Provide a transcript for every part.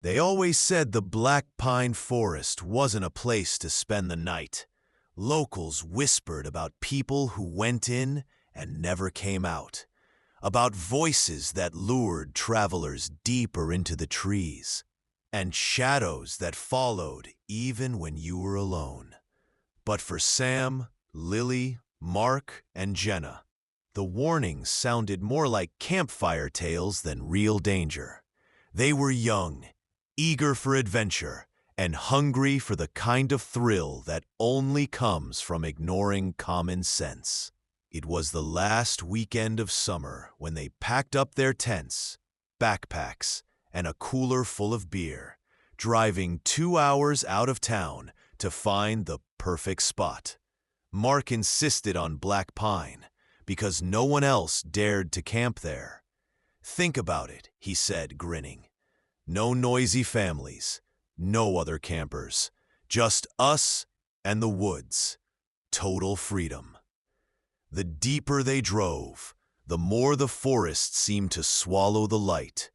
They always said the Black Pine Forest wasn't a place to spend the night. Locals whispered about people who went in and never came out, about voices that lured travelers deeper into the trees, and shadows that followed even when you were alone. But for Sam, Lily, Mark, and Jenna, the warnings sounded more like campfire tales than real danger. They were young, eager for adventure, and hungry for the kind of thrill that only comes from ignoring common sense. It was the last weekend of summer when they packed up their tents, backpacks, and a cooler full of beer, driving 2 hours out of town to find the perfect spot. Mark insisted on Black Pine because no one else dared to camp there. "Think about it," he said, grinning. "No noisy families, no other campers, just us and the woods. Total freedom." The deeper they drove, the more the forest seemed to swallow the light.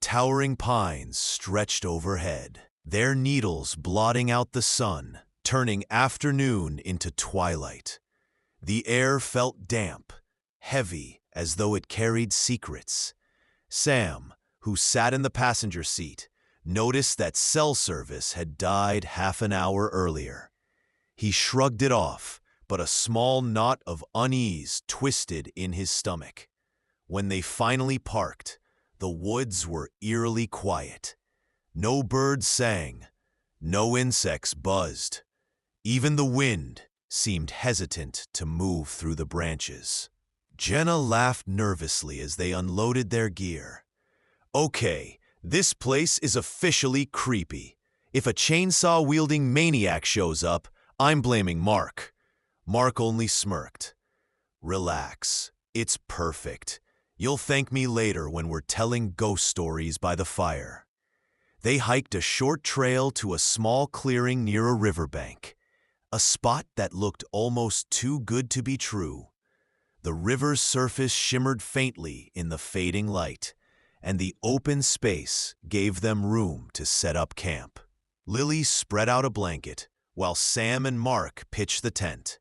Towering pines stretched overhead, their needles blotting out the sun, turning afternoon into twilight. The air felt damp, heavy, as though it carried secrets. Sam, who sat in the passenger seat, noticed that cell service had died half an hour earlier. He shrugged it off, but a small knot of unease twisted in his stomach. When they finally parked, the woods were eerily quiet. No birds sang, no insects buzzed. Even the wind seemed hesitant to move through the branches. Jenna laughed nervously as they unloaded their gear. "Okay, this place is officially creepy. If a chainsaw-wielding maniac shows up, I'm blaming Mark." Mark only smirked. "Relax, it's perfect. You'll thank me later when we're telling ghost stories by the fire." They hiked a short trail to a small clearing near a riverbank, a spot that looked almost too good to be true. The river's surface shimmered faintly in the fading light, and the open space gave them room to set up camp. Lily spread out a blanket, while Sam and Mark pitched the tent.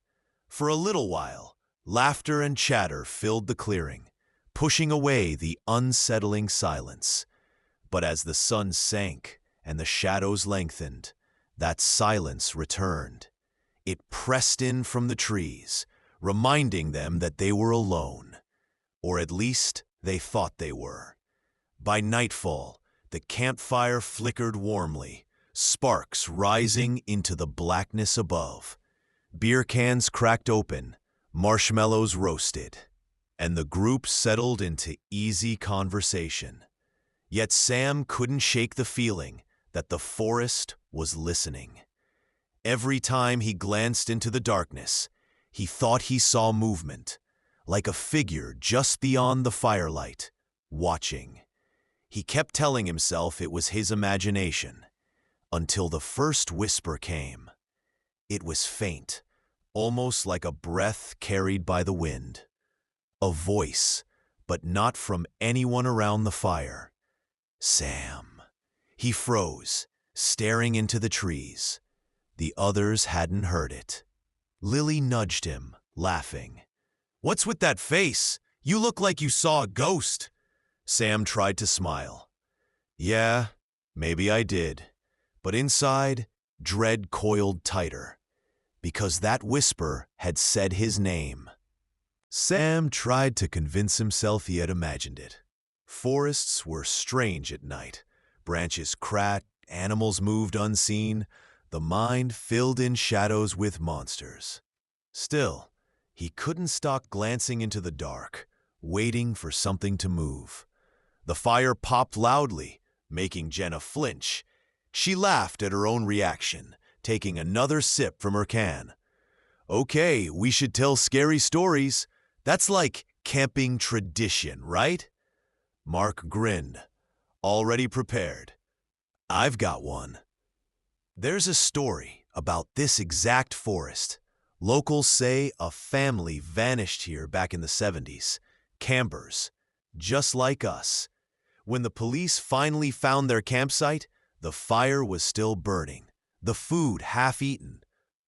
For a little while, laughter and chatter filled the clearing, pushing away the unsettling silence. But as the sun sank and the shadows lengthened, that silence returned. It pressed in from the trees, reminding them that they were alone. Or at least they thought they were. By nightfall, the campfire flickered warmly, sparks rising into the blackness above. Beer cans cracked open, marshmallows roasted, and the group settled into easy conversation. Yet Sam couldn't shake the feeling that the forest was listening. Every time he glanced into the darkness, he thought he saw movement, like a figure just beyond the firelight, watching. He kept telling himself it was his imagination, until the first whisper came. It was faint, almost like a breath carried by the wind. A voice, but not from anyone around the fire. "Sam." He froze, staring into the trees. The others hadn't heard it. Lily nudged him, laughing. "What's with that face? You look like you saw a ghost." Sam tried to smile. "Yeah, maybe I did." But inside, dread coiled tighter, because that whisper had said his name. Sam tried to convince himself he had imagined it. Forests were strange at night. Branches cracked, animals moved unseen, the mind filled in shadows with monsters. Still, he couldn't stop glancing into the dark, waiting for something to move. The fire popped loudly, making Jenna flinch. She laughed at her own reaction, taking another sip from her can. "Okay, we should tell scary stories. That's like camping tradition, right?" Mark grinned, already prepared. "I've got one." There's a story about this exact forest. Locals say a family vanished here back in the 70s. Campers, just like us. When the police finally found their campsite, The fire was still burning, the food half-eaten,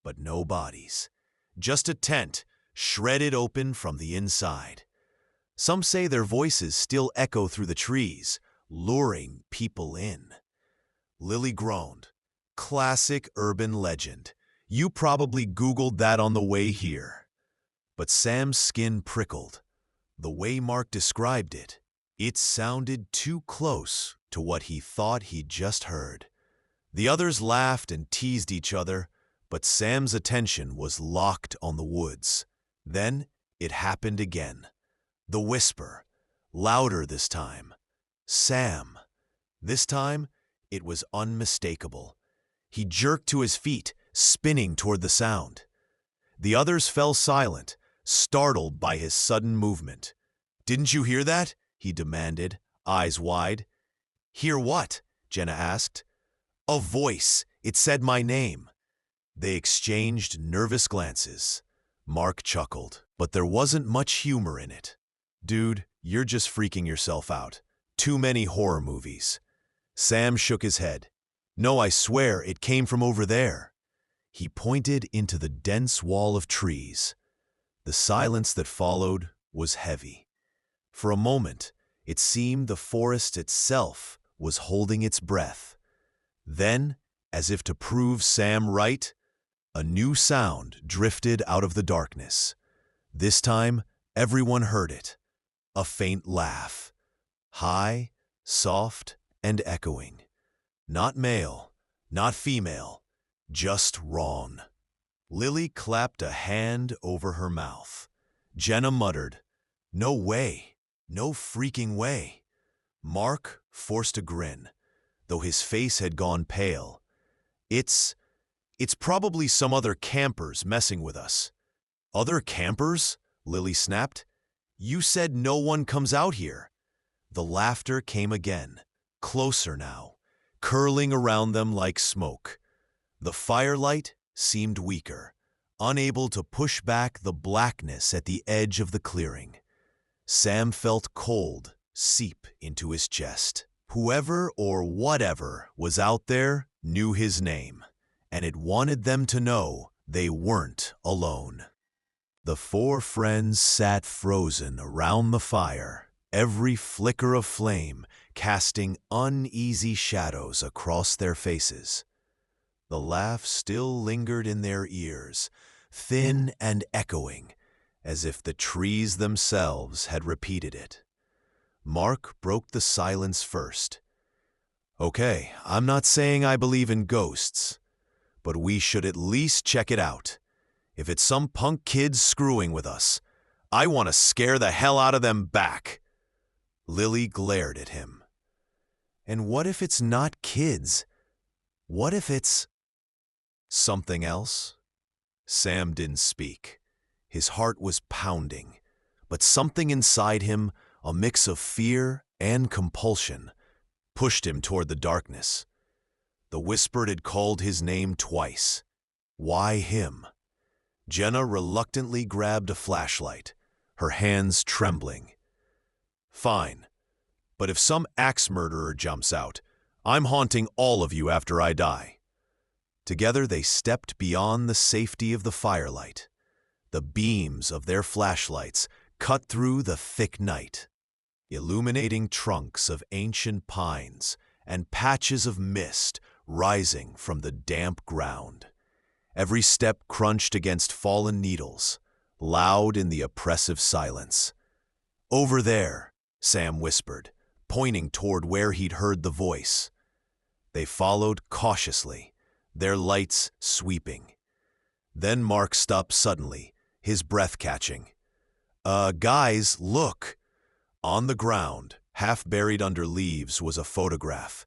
but no bodies. Just a tent, shredded open from the inside. Some say their voices still echo through the trees, luring people in. Lily groaned. Classic urban legend. You probably Googled that on the way here. But Sam's skin prickled. The way Mark described it, it sounded too close to what he thought he'd just heard. The others laughed and teased each other, but Sam's attention was locked on the woods. Then it happened again. The whisper, louder this time. Sam. This time, it was unmistakable. He jerked to his feet, spinning toward the sound. The others fell silent, startled by his sudden movement. "Didn't you hear that?" he demanded, eyes wide. "Hear what?" Jenna asked. "A voice. It said my name." They exchanged nervous glances. Mark chuckled, but there wasn't much humor in it. "Dude, you're just freaking yourself out. Too many horror movies." Sam shook his head. "No, I swear, it came from over there." He pointed into the dense wall of trees. The silence that followed was heavy. For a moment, it seemed the forest itself was holding its breath. Then, as if to prove Sam right, a new sound drifted out of the darkness. This time, everyone heard it. A faint laugh. High, soft, and echoing. Not male, not female, just wrong. Lily clapped a hand over her mouth. Jenna muttered, "No way, no freaking way." Mark forced a grin, though his face had gone pale. It's probably some other campers messing with us." "Other campers?" Lily snapped. "You said no one comes out here." The laughter came again, closer now, curling around them like smoke. The firelight seemed weaker, unable to push back the blackness at the edge of the clearing. Sam felt cold seep into his chest. Whoever or whatever was out there knew his name, and it wanted them to know they weren't alone. The four friends sat frozen around the fire, every flicker of flame casting uneasy shadows across their faces. The laugh still lingered in their ears, thin and echoing, as if the trees themselves had repeated it. Mark broke the silence first. "Okay, I'm not saying I believe in ghosts, but we should at least check it out. If it's some punk kids screwing with us, I want to scare the hell out of them back." Lily glared at him. "And what if it's not kids? What if it's something else?" Sam didn't speak. His heart was pounding, but something inside him, a mix of fear and compulsion, pushed him toward the darkness. The whisper had called his name twice. Why him? Jenna reluctantly grabbed a flashlight, her hands trembling. "Fine, but if some axe murderer jumps out, I'm haunting all of you after I die." Together they stepped beyond the safety of the firelight. The beams of their flashlights cut through the thick night, illuminating trunks of ancient pines and patches of mist rising from the damp ground. Every step crunched against fallen needles, loud in the oppressive silence. "Over there," Sam whispered, pointing toward where he'd heard the voice. They followed cautiously, their lights sweeping. Then Mark stopped suddenly, his breath catching. Guys, look!" On the ground, half buried under leaves, was a photograph.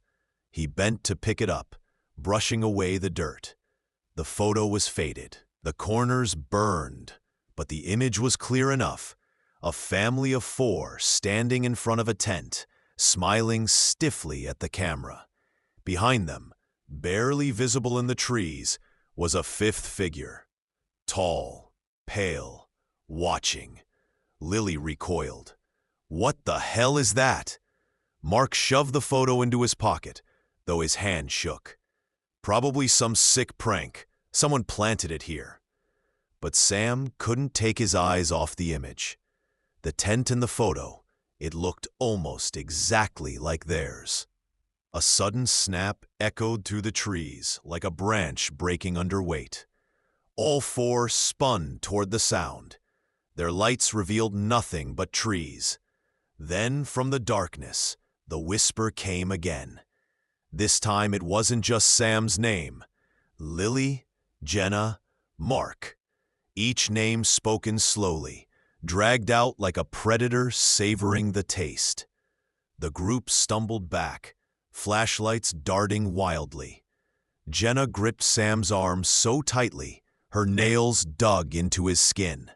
He bent to pick it up, brushing away the dirt. The photo was faded, the corners burned, but the image was clear enough. A family of four standing in front of a tent, smiling stiffly at the camera. Behind them, barely visible in the trees, was a fifth figure. Tall, pale, watching. Lily recoiled. "What the hell is that?" Mark shoved the photo into his pocket. though his hand shook. Probably some sick prank. Someone planted it here. But Sam couldn't take his eyes off the image. The tent in the photo, it looked almost exactly like theirs. A sudden snap echoed through the trees like a branch breaking under weight. All four spun toward the sound. Their lights revealed nothing but trees. Then, from the darkness, the whisper came again. This time it wasn't just Sam's name. Lily, Jenna, Mark. Each name spoken slowly, dragged out like a predator savoring the taste. The group stumbled back, flashlights darting wildly. Jenna gripped Sam's arm so tightly, her nails dug into his skin.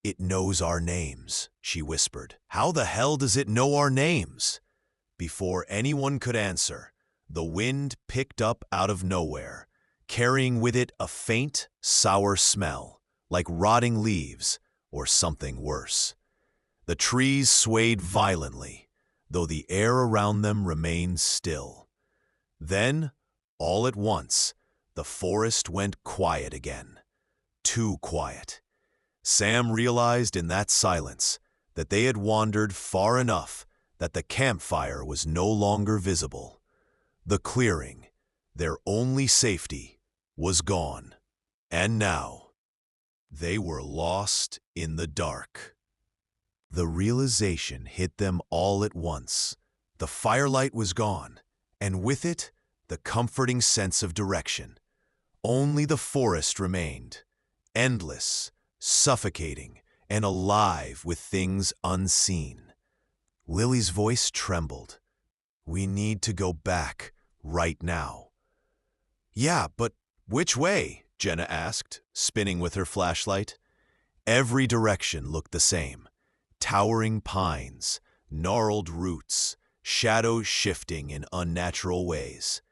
"It knows our names," she whispered. "How the hell does it know our names?" Before anyone could answer, the wind picked up out of nowhere, carrying with it a faint, sour smell, like rotting leaves or something worse. The trees swayed violently, though the air around them remained still. Then, all at once, the forest went quiet again. Too quiet. Sam realized in that silence that they had wandered far enough that the campfire was no longer visible. The clearing, their only safety, was gone. And now, they were lost in the dark. The realization hit them all at once. The firelight was gone, and with it, the comforting sense of direction. Only the forest remained, endless, suffocating, and alive with things unseen. Lily's voice trembled. "We need to go back, right now." "Yeah, but which way?" Jenna asked, spinning with her flashlight. Every direction looked the same. Towering pines, gnarled roots, shadows shifting in unnatural ways.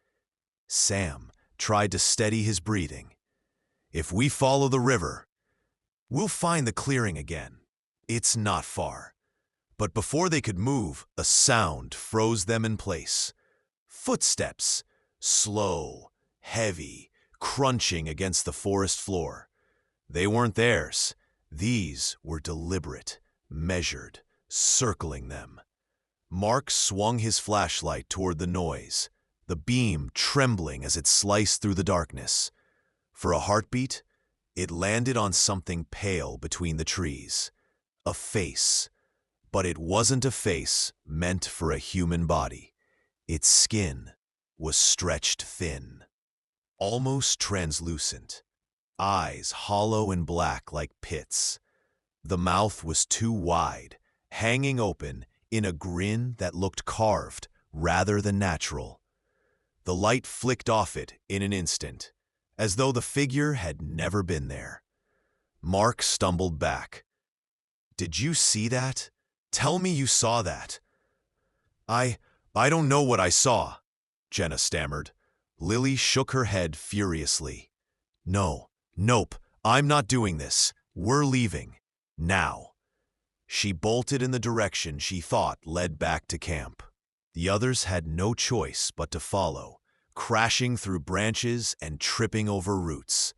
Sam tried to steady his breathing. "If we follow the river, we'll find the clearing again. It's not far." But before they could move, a sound froze them in place. Footsteps, slow, heavy, crunching against the forest floor. They weren't theirs. These were deliberate, measured, circling them. Mark swung his flashlight toward the noise, the beam trembling as it sliced through the darkness. For a heartbeat, it landed on something pale between the trees. A face. But it wasn't a face meant for a human body. Its skin was stretched thin, almost translucent, eyes hollow and black like pits. The mouth was too wide, hanging open in a grin that looked carved rather than natural. The light flicked off it in an instant, as though the figure had never been there. Mark stumbled back. "Did you see that? Tell me you saw that." I don't know what I saw," Jenna stammered. Lily shook her head furiously. Nope, I'm not doing this. We're leaving. Now." She bolted in the direction she thought led back to camp. The others had no choice but to follow, crashing through branches and tripping over roots.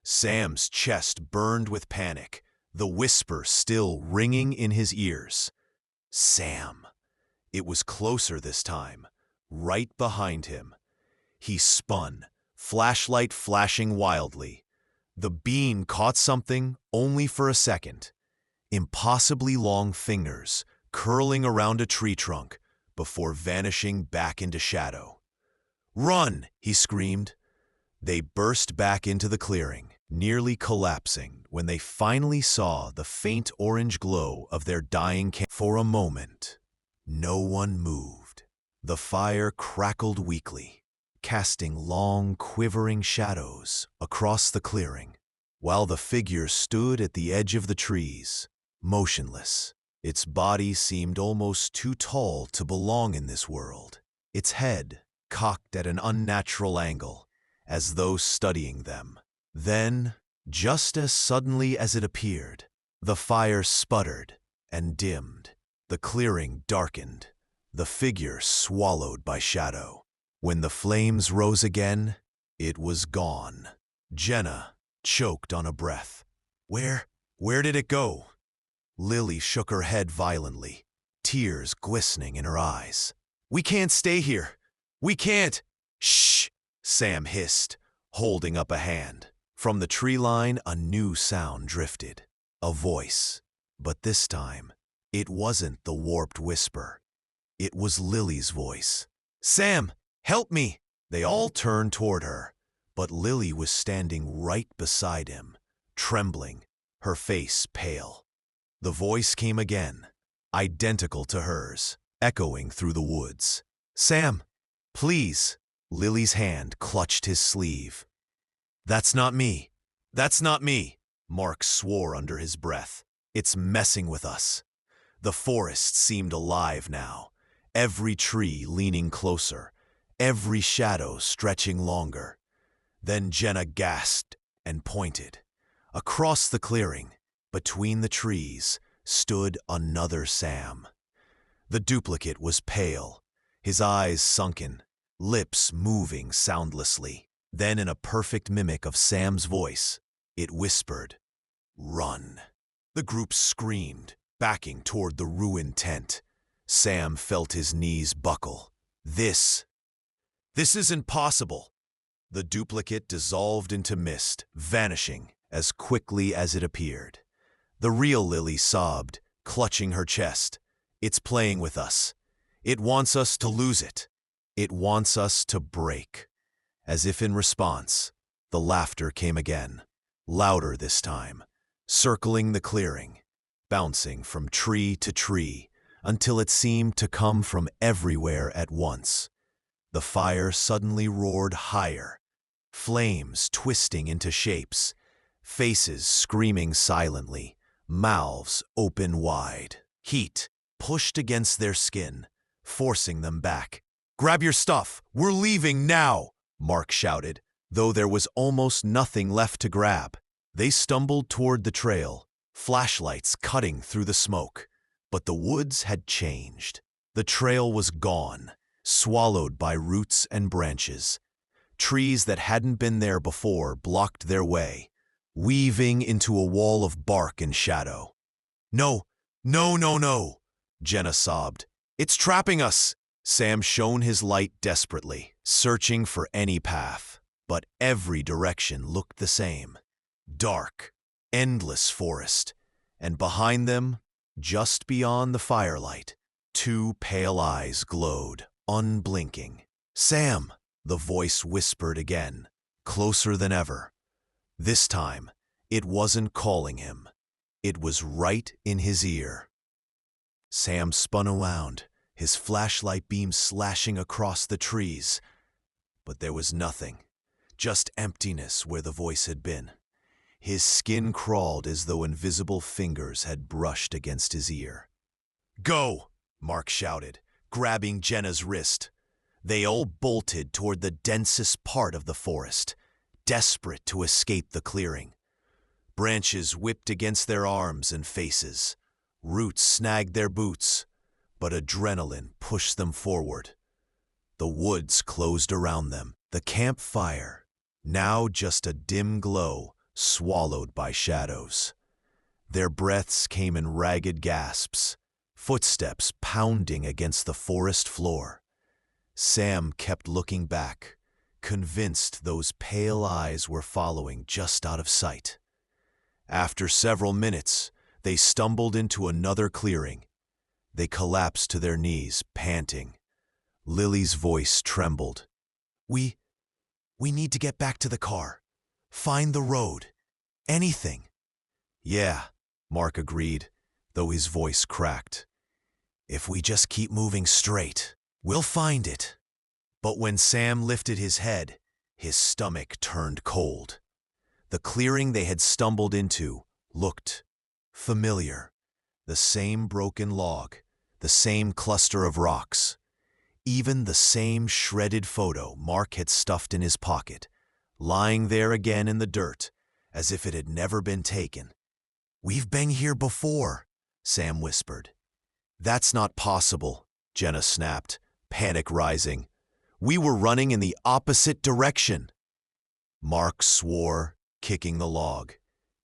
Sam's chest burned with panic, the whisper still ringing in his ears. Sam. It was closer this time, right behind him. He spun, flashlight flashing wildly. The beam caught something only for a second. Impossibly long fingers curling around a tree trunk before vanishing back into shadow. "Run!" he screamed. They burst back into the clearing, nearly collapsing when they finally saw the faint orange glow of their dying camp. For a moment, no one moved. The fire crackled weakly, casting long, quivering shadows across the clearing, while the figure stood at the edge of the trees, motionless. Its body seemed almost too tall to belong in this world, its head cocked at an unnatural angle, as though studying them. Then, just as suddenly as it appeared, the fire sputtered and dimmed. The clearing darkened, the figure swallowed by shadow. When the flames rose again, it was gone. Jenna choked on a breath. Where did it go? Lily shook her head violently, tears glistening in her eyes. We can't stay here. We can't. Shh, Sam hissed, holding up a hand. From the tree line, a new sound drifted. A voice. But this time, it wasn't the warped whisper. It was Lily's voice. Sam, help me! They all turned toward her, but Lily was standing right beside him, trembling, her face pale. The voice came again, identical to hers, echoing through the woods. Sam, please! Lily's hand clutched his sleeve. That's not me. That's not me, Mark swore under his breath. It's messing with us. The forest seemed alive now, every tree leaning closer, every shadow stretching longer. Then Jenna gasped and pointed. Across the clearing, between the trees, stood another Sam. The duplicate was pale, his eyes sunken, lips moving soundlessly. Then, in a perfect mimic of Sam's voice, it whispered, "Run." The group screamed, backing toward the ruined tent. Sam felt his knees buckle. This isn't possible. The duplicate dissolved into mist, vanishing as quickly as it appeared. The real Lily sobbed, clutching her chest. It's playing with us. It wants us to lose it. It wants us to break. As if in response, the laughter came again, louder this time, circling the clearing, bouncing from tree to tree, until it seemed to come from everywhere at once. The fire suddenly roared higher, flames twisting into shapes, faces screaming silently, mouths open wide. Heat pushed against their skin, forcing them back. "Grab your stuff! We're leaving now!" Mark shouted, though there was almost nothing left to grab. They stumbled toward the trail, flashlights cutting through the smoke. But the woods had changed. The trail was gone, swallowed by roots and branches. Trees that hadn't been there before blocked their way, weaving into a wall of bark and shadow. No, no, no, no, Jenna sobbed. It's trapping us. Sam shone his light desperately, searching for any path. But every direction looked the same. Dark, endless forest. And behind them, just beyond the firelight, two pale eyes glowed, unblinking. Sam, the voice whispered again, closer than ever. This time, it wasn't calling him. It was right in his ear. Sam spun around, his flashlight beam slashing across the trees. But there was nothing, just emptiness where the voice had been. His skin crawled as though invisible fingers had brushed against his ear. "Go!" Mark shouted, grabbing Jenna's wrist. They all bolted toward the densest part of the forest, desperate to escape the clearing. Branches whipped against their arms and faces. Roots snagged their boots, but adrenaline pushed them forward. The woods closed around them, the campfire, now just a dim glow, swallowed by shadows. Their breaths came in ragged gasps, footsteps pounding against the forest floor. Sam kept looking back, convinced those pale eyes were following just out of sight. After several minutes, they stumbled into another clearing. They collapsed to their knees, panting. Lily's voice trembled. We need to get back to the car. Find the road. Anything." "Yeah," Mark agreed, though his voice cracked. "If we just keep moving straight, we'll find it." But when Sam lifted his head, his stomach turned cold. The clearing they had stumbled into looked familiar. The same broken log, the same cluster of rocks, even the same shredded photo Mark had stuffed in his pocket, lying there again in the dirt, as if it had never been taken. "We've been here before," Sam whispered. "That's not possible," Jenna snapped, panic rising. We were running in the opposite direction. Mark swore, kicking the log.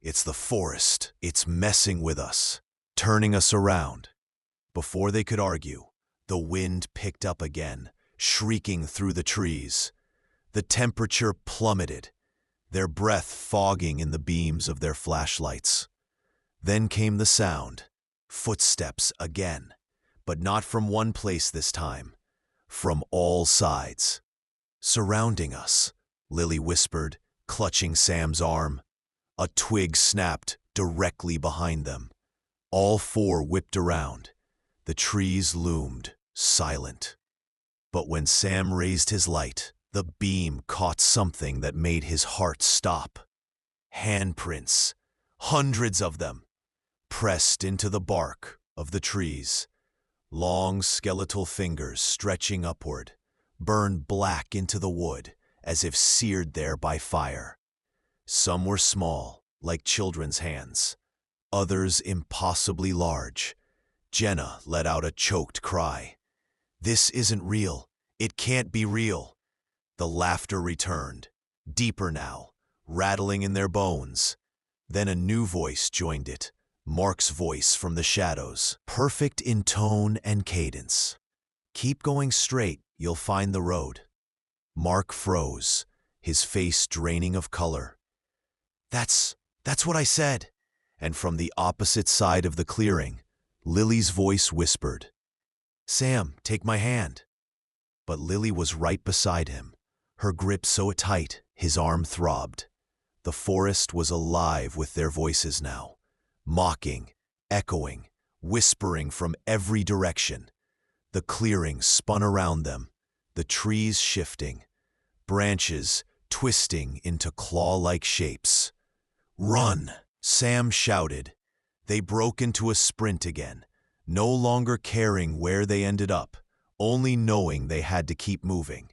It's the forest. It's messing with us, turning us around. Before they could argue, the wind picked up again, shrieking through the trees. The temperature plummeted, their breath fogging in the beams of their flashlights. Then came the sound, footsteps again, but not from one place this time, from all sides. Surrounding us, Lily whispered, clutching Sam's arm. A twig snapped directly behind them. All four whipped around. The trees loomed, silent. But when Sam raised his light, the beam caught something that made his heart stop. Handprints, hundreds of them, pressed into the bark of the trees. Long skeletal fingers stretching upward, burned black into the wood as if seared there by fire. Some were small, like children's hands. Others impossibly large. Jenna let out a choked cry. This isn't real. It can't be real. The laughter returned, deeper now, rattling in their bones. Then a new voice joined it, Mark's voice from the shadows, perfect in tone and cadence. Keep going straight, you'll find the road. Mark froze, his face draining of color. That's what I said. And from the opposite side of the clearing, Lily's voice whispered, Sam, take my hand. But Lily was right beside him, her grip so tight his arm throbbed. The forest was alive with their voices now, mocking, echoing, whispering from every direction. The clearing spun around them, the trees shifting, branches twisting into claw-like shapes. Run, Sam shouted. They broke into a sprint again, no longer caring where they ended up, only knowing they had to keep moving.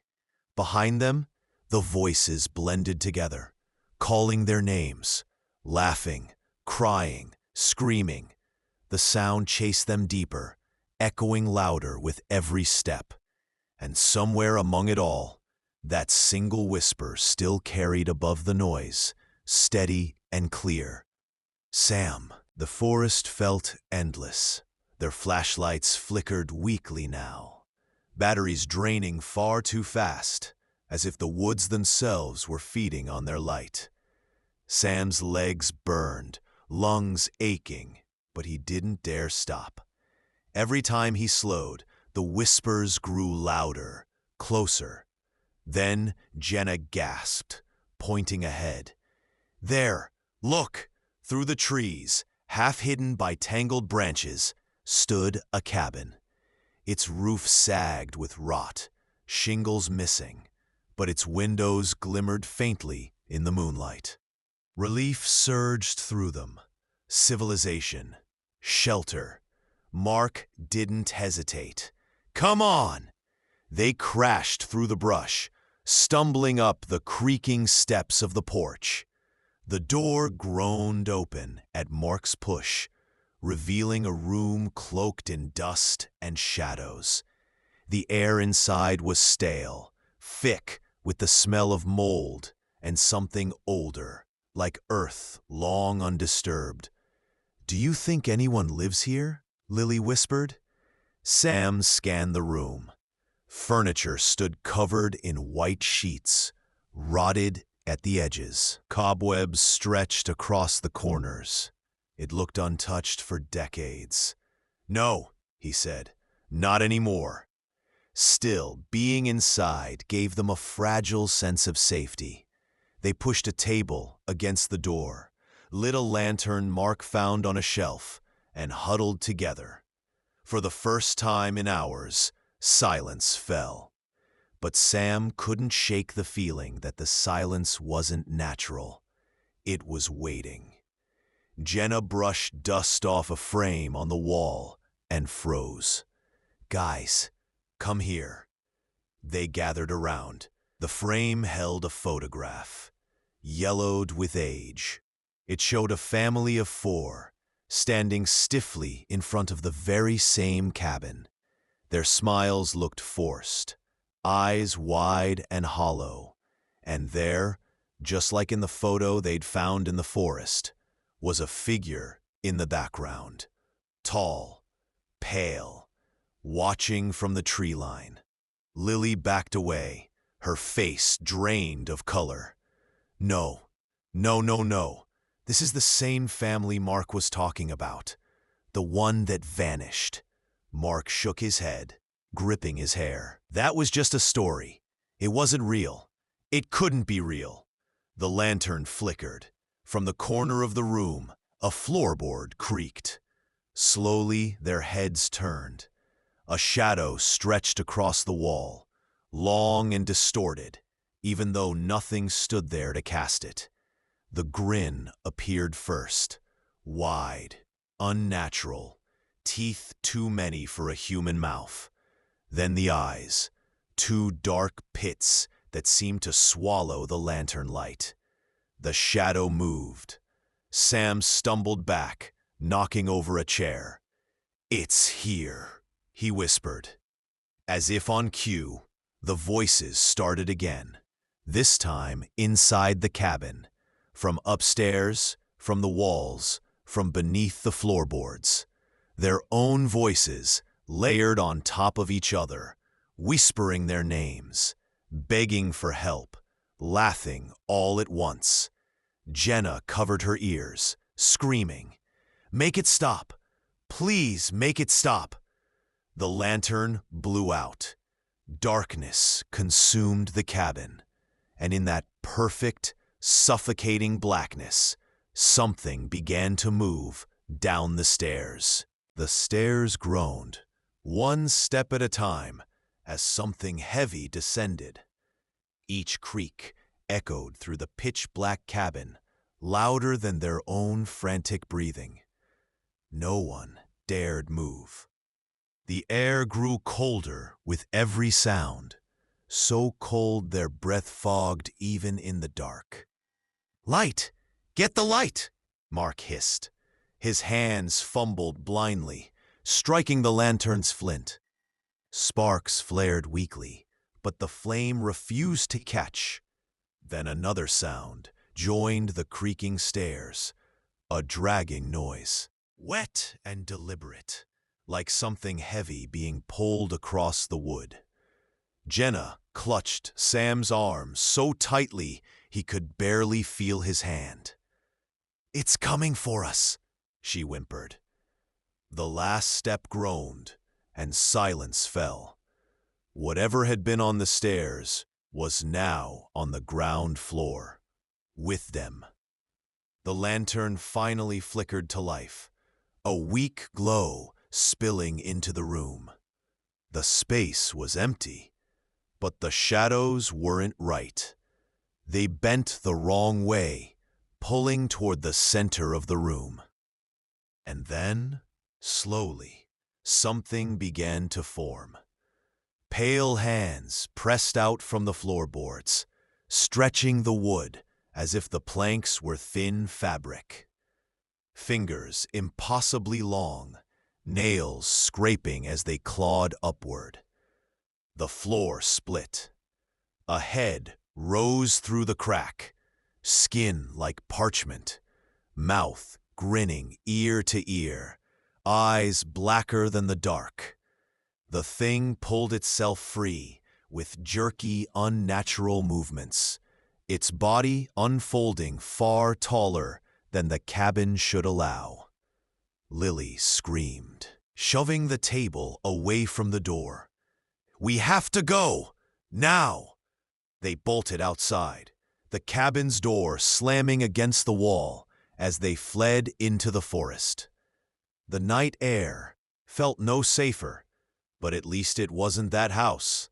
Behind them, the voices blended together, calling their names, laughing, crying, screaming. The sound chased them deeper, echoing louder with every step. And somewhere among it all, that single whisper still carried above the noise, steady and clear. Sam. The forest felt endless. Their flashlights flickered weakly now, batteries draining far too fast, as if the woods themselves were feeding on their light. Sam's legs burned, lungs aching, but he didn't dare stop. Every time he slowed, the whispers grew louder, closer. Then Jenna gasped, pointing ahead. There, look, through the trees, half hidden by tangled branches, stood a cabin. Its roof sagged with rot, shingles missing, but its windows glimmered faintly in the moonlight. Relief surged through them. Civilization. Shelter. Mark didn't hesitate. Come on! They crashed through the brush, stumbling up the creaking steps of the porch. The door groaned open at Mark's push, revealing a room cloaked in dust and shadows. The air inside was stale, thick with the smell of mold and something older, like earth long undisturbed. Do you think anyone lives here? Lily whispered. Sam scanned the room. Furniture stood covered in white sheets, rotted at the edges. Cobwebs stretched across the corners. It looked untouched for decades. No, he said, not anymore. Still, being inside gave them a fragile sense of safety. They pushed a table against the door, lit a lantern Mark found on a shelf, and huddled together. For the first time in hours, silence fell. But Sam couldn't shake the feeling that the silence wasn't natural. It was waiting. Jenna brushed dust off a frame on the wall and froze. Guys, come here. They gathered around. The frame held a photograph, yellowed with age. It showed a family of 4, standing stiffly in front of the very same cabin. Their smiles looked forced, eyes wide and hollow. And there, just like in the photo they'd found in the forest, was a figure in the background. Tall, pale, watching from the tree line. Lily backed away, her face drained of color. No, no, no, no. This is the same family Mark was talking about. The one that vanished. Mark shook his head, gripping his hair. That was just a story. It wasn't real. It couldn't be real. The lantern flickered. From the corner of the room, a floorboard creaked. Slowly, their heads turned. A shadow stretched across the wall, long and distorted, even though nothing stood there to cast it. The grin appeared first, wide, unnatural, teeth too many for a human mouth. Then the eyes, two dark pits that seemed to swallow the lantern light. The shadow moved. Sam stumbled back, knocking over a chair. "It's here," he whispered. As if on cue, the voices started again, this time inside the cabin, from upstairs, from the walls, from beneath the floorboards. Their own voices, layered on top of each other, whispering their names, begging for help, laughing all at once. Jenna covered her ears, screaming, "Make it stop! Please make it stop!" The lantern blew out. Darkness consumed the cabin, and in that perfect, suffocating blackness, something began to move down the stairs. The stairs groaned, one step at a time, as something heavy descended. Each creak echoed through the pitch-black cabin, louder than their own frantic breathing. No one dared move. The air grew colder with every sound, so cold their breath fogged even in the dark. "Light! Get the light!" Mark hissed. His hands fumbled blindly, striking the lantern's flint. Sparks flared weakly, but the flame refused to catch. Then another sound joined the creaking stairs, a dragging noise, wet and deliberate, like something heavy being pulled across the wood. Jenna clutched Sam's arm so tightly he could barely feel his hand. "It's coming for us," she whimpered. The last step groaned, and silence fell. Whatever had been on the stairs was now on the ground floor, with them. The lantern finally flickered to life, a weak glow spilling into the room. The space was empty, but the shadows weren't right. They bent the wrong way, pulling toward the center of the room. And then, slowly, something began to form. Pale hands pressed out from the floorboards, stretching the wood as if the planks were thin fabric. Fingers impossibly long, nails scraping as they clawed upward. The floor split. A head rose through the crack, skin like parchment, mouth grinning ear to ear, eyes blacker than the dark. The thing pulled itself free with jerky, unnatural movements, its body unfolding far taller than the cabin should allow. Lily screamed, shoving the table away from the door. "We have to go! Now!" They bolted outside, the cabin's door slamming against the wall as they fled into the forest. The night air felt no safer, but at least it wasn't that house.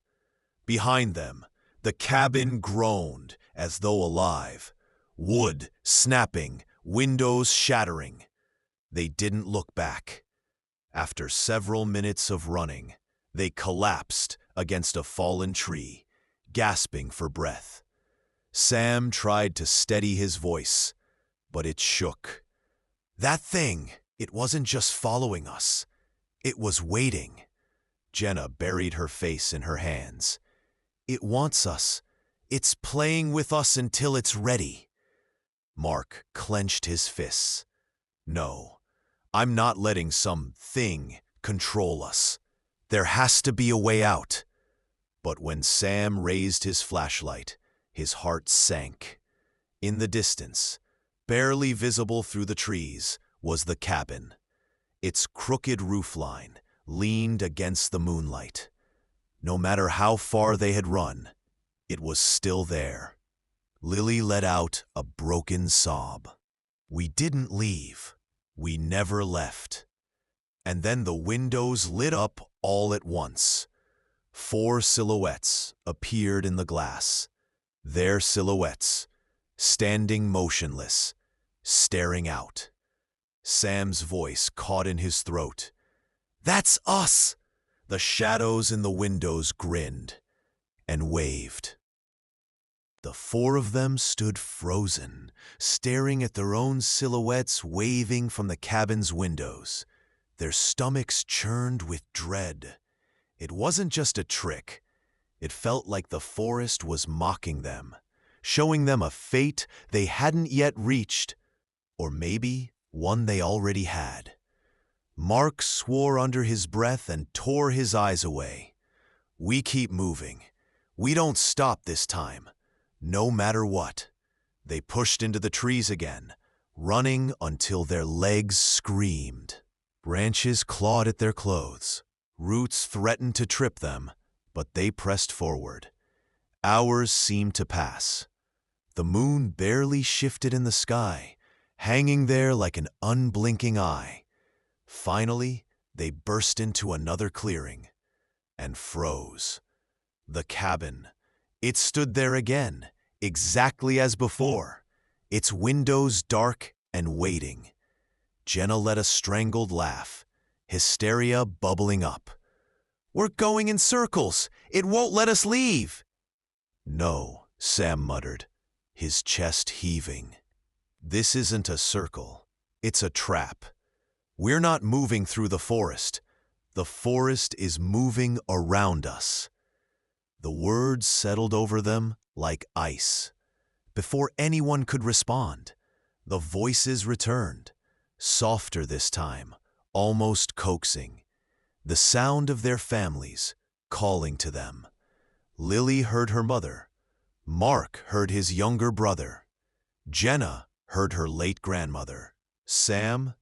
Behind them, the cabin groaned as though alive, wood snapping, windows shattering. They didn't look back. After several minutes of running, they collapsed against a fallen tree, gasping for breath. Sam tried to steady his voice, but it shook. "That thing, it wasn't just following us. It was waiting." Jenna buried her face in her hands. It wants us. It's playing with us until it's ready. Mark clenched his fists. No, I'm not letting some thing control us. There has to be a way out. But when Sam raised his flashlight, his heart sank. In the distance, barely visible through the trees, was the cabin. Its crooked roofline leaned against the moonlight. No matter how far they had run, it was still there. Lily let out a broken sob. We didn't leave. We never left. And then the windows lit up all at once. 4 silhouettes appeared in the glass. Their silhouettes, standing motionless, staring out. Sam's voice caught in his throat. "That's us!" The shadows in the windows grinned and waved. The 4 of them stood frozen, staring at their own silhouettes waving from the cabin's windows. Their stomachs churned with dread. It wasn't just a trick. It felt like the forest was mocking them, showing them a fate they hadn't yet reached, or maybe one they already had. Mark swore under his breath and tore his eyes away. We keep moving. We don't stop this time, no matter what. They pushed into the trees again, running until their legs screamed. Branches clawed at their clothes. Roots threatened to trip them, but they pressed forward. Hours seemed to pass. The moon barely shifted in the sky, hanging there like an unblinking eye. Finally, they burst into another clearing and froze. The cabin. It stood there again, exactly as before, its windows dark and waiting. Jenna let a strangled laugh, hysteria bubbling up. "We're going in circles. It won't let us leave." "No," Sam muttered, his chest heaving. "This isn't a circle. It's a trap. We're not moving through the forest. The forest is moving around us." The words settled over them like ice. Before anyone could respond, the voices returned, softer this time, almost coaxing. The sound of their families calling to them. Lily heard her mother. Mark heard his younger brother. Jenna heard her late grandmother. Sam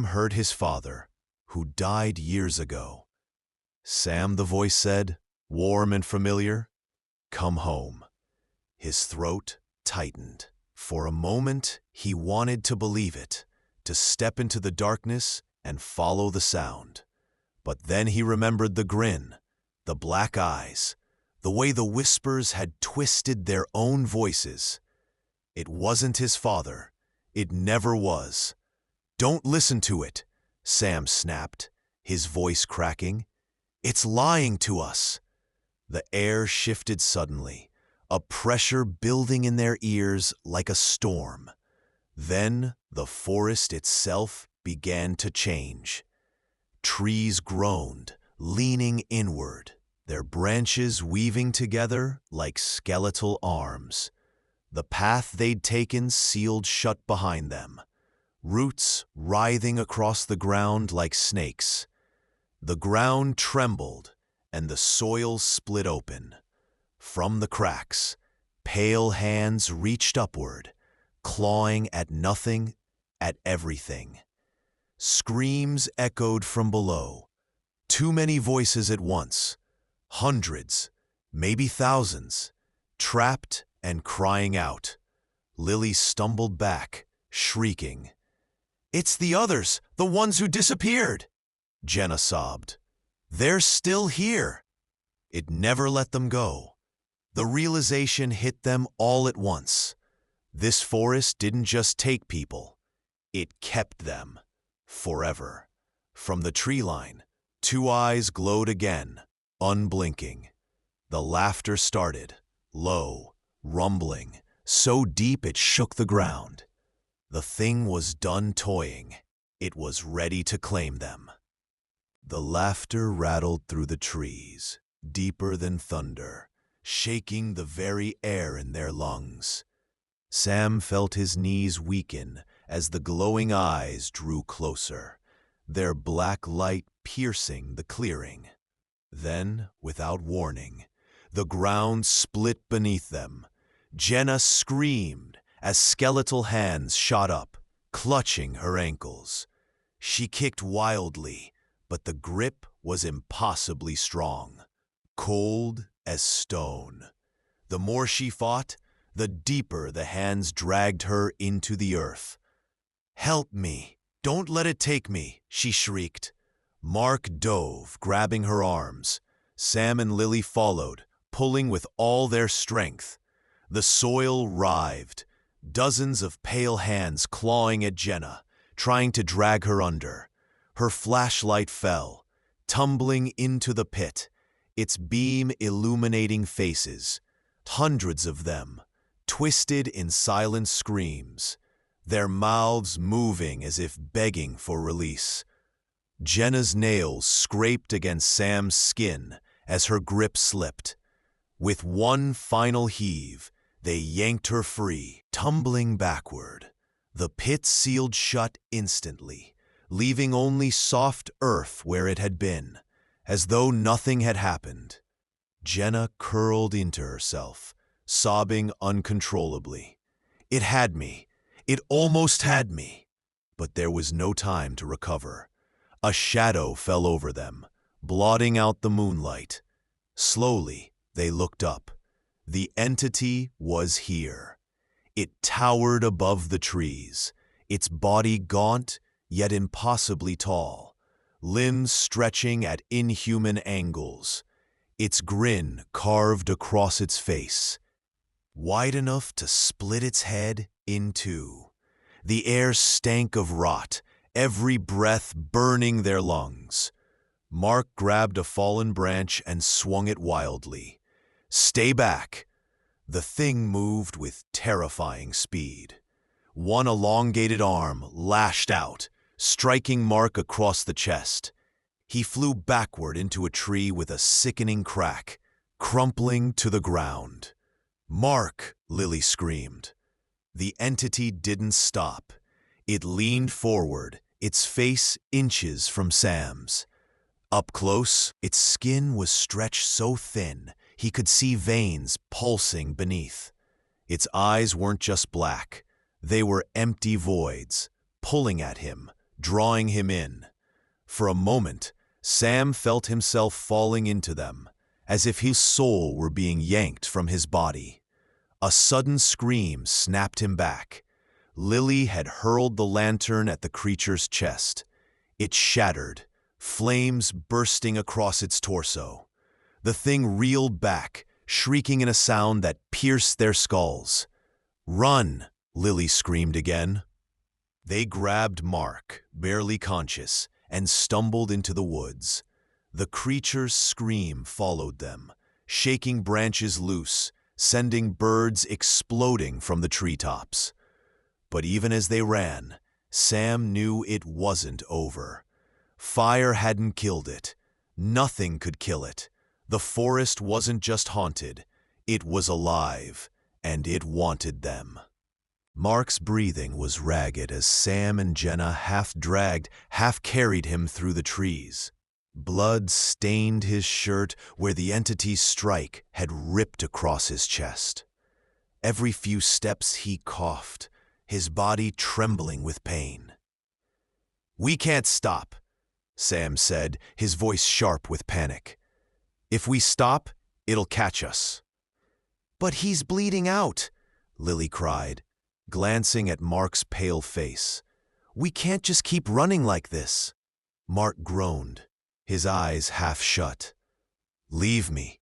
heard his father, who died years ago. "Sam," the voice said, warm and familiar, "come home." His throat tightened. For a moment, he wanted to believe it, to step into the darkness and follow the sound. But then he remembered the grin, the black eyes, the way the whispers had twisted their own voices. It wasn't his father. It never was. "Don't listen to it," Sam snapped, his voice cracking. "It's lying to us." The air shifted suddenly, a pressure building in their ears like a storm. Then the forest itself began to change. Trees groaned, leaning inward, their branches weaving together like skeletal arms. The path they'd taken sealed shut behind them, roots writhing across the ground like snakes. The ground trembled, and the soil split open. From the cracks, pale hands reached upward, clawing at nothing, at everything. Screams echoed from below. Too many voices at once. Hundreds, maybe thousands, trapped and crying out. Lily stumbled back, shrieking. "It's the others, the ones who disappeared!" Jenna sobbed. "They're still here." It never let them go. The realization hit them all at once. This forest didn't just take people. It kept them. Forever. From the tree line, 2 eyes glowed again, unblinking. The laughter started, low, rumbling, so deep it shook the ground. The thing was done toying. It was ready to claim them. The laughter rattled through the trees, deeper than thunder, shaking the very air in their lungs. Sam felt his knees weaken as the glowing eyes drew closer, their black light piercing the clearing. Then, without warning, the ground split beneath them. Jenna screamed as skeletal hands shot up, clutching her ankles. She kicked wildly, but the grip was impossibly strong, cold as stone. The more she fought, the deeper the hands dragged her into the earth. "Help me! Don't let it take me!" she shrieked. Mark dove, grabbing her arms. Sam and Lily followed, pulling with all their strength. The soil writhed, dozens of pale hands clawing at Jenna, trying to drag her under. Her flashlight fell, tumbling into the pit, its beam illuminating faces, hundreds of them, twisted in silent screams, their mouths moving as if begging for release. Jenna's nails scraped against Sam's skin as her grip slipped. With one final heave, they yanked her free, tumbling backward. The pit sealed shut instantly, leaving only soft earth where it had been, as though nothing had happened. Jenna curled into herself, sobbing uncontrollably. "It had me. It almost had me." But there was no time to recover. A shadow fell over them, blotting out the moonlight. Slowly, they looked up. The entity was here. It towered above the trees, its body gaunt yet impossibly tall, limbs stretching at inhuman angles, its grin carved across its face, wide enough to split its head in two. The air stank of rot, every breath burning their lungs. Mark grabbed a fallen branch and swung it wildly. "Stay back!" The thing moved with terrifying speed. One elongated arm lashed out, striking Mark across the chest. He flew backward into a tree with a sickening crack, crumpling to the ground. "Mark!" Lily screamed. The entity didn't stop. It leaned forward, its face inches from Sam's. Up close, its skin was stretched so thin he could see veins pulsing beneath. Its eyes weren't just black. They were empty voids, pulling at him, drawing him in. For a moment, Sam felt himself falling into them, as if his soul were being yanked from his body. A sudden scream snapped him back. Lily had hurled the lantern at the creature's chest. It shattered, flames bursting across its torso. The thing reeled back, shrieking in a sound that pierced their skulls. "Run!" Lily screamed again. They grabbed Mark, barely conscious, and stumbled into the woods. The creature's scream followed them, shaking branches loose, sending birds exploding from the treetops. But even as they ran, Sam knew it wasn't over. Fire hadn't killed it. Nothing could kill it. The forest wasn't just haunted. It was alive, and it wanted them. Mark's breathing was ragged as Sam and Jenna half-dragged, half-carried him through the trees. Blood stained his shirt where the entity's strike had ripped across his chest. Every few steps he coughed, his body trembling with pain. "We can't stop," Sam said, his voice sharp with panic. "If we stop, it'll catch us." "But he's bleeding out," Lily cried, glancing at Mark's pale face. "We can't just keep running like this." Mark groaned, his eyes half shut. "Leave me."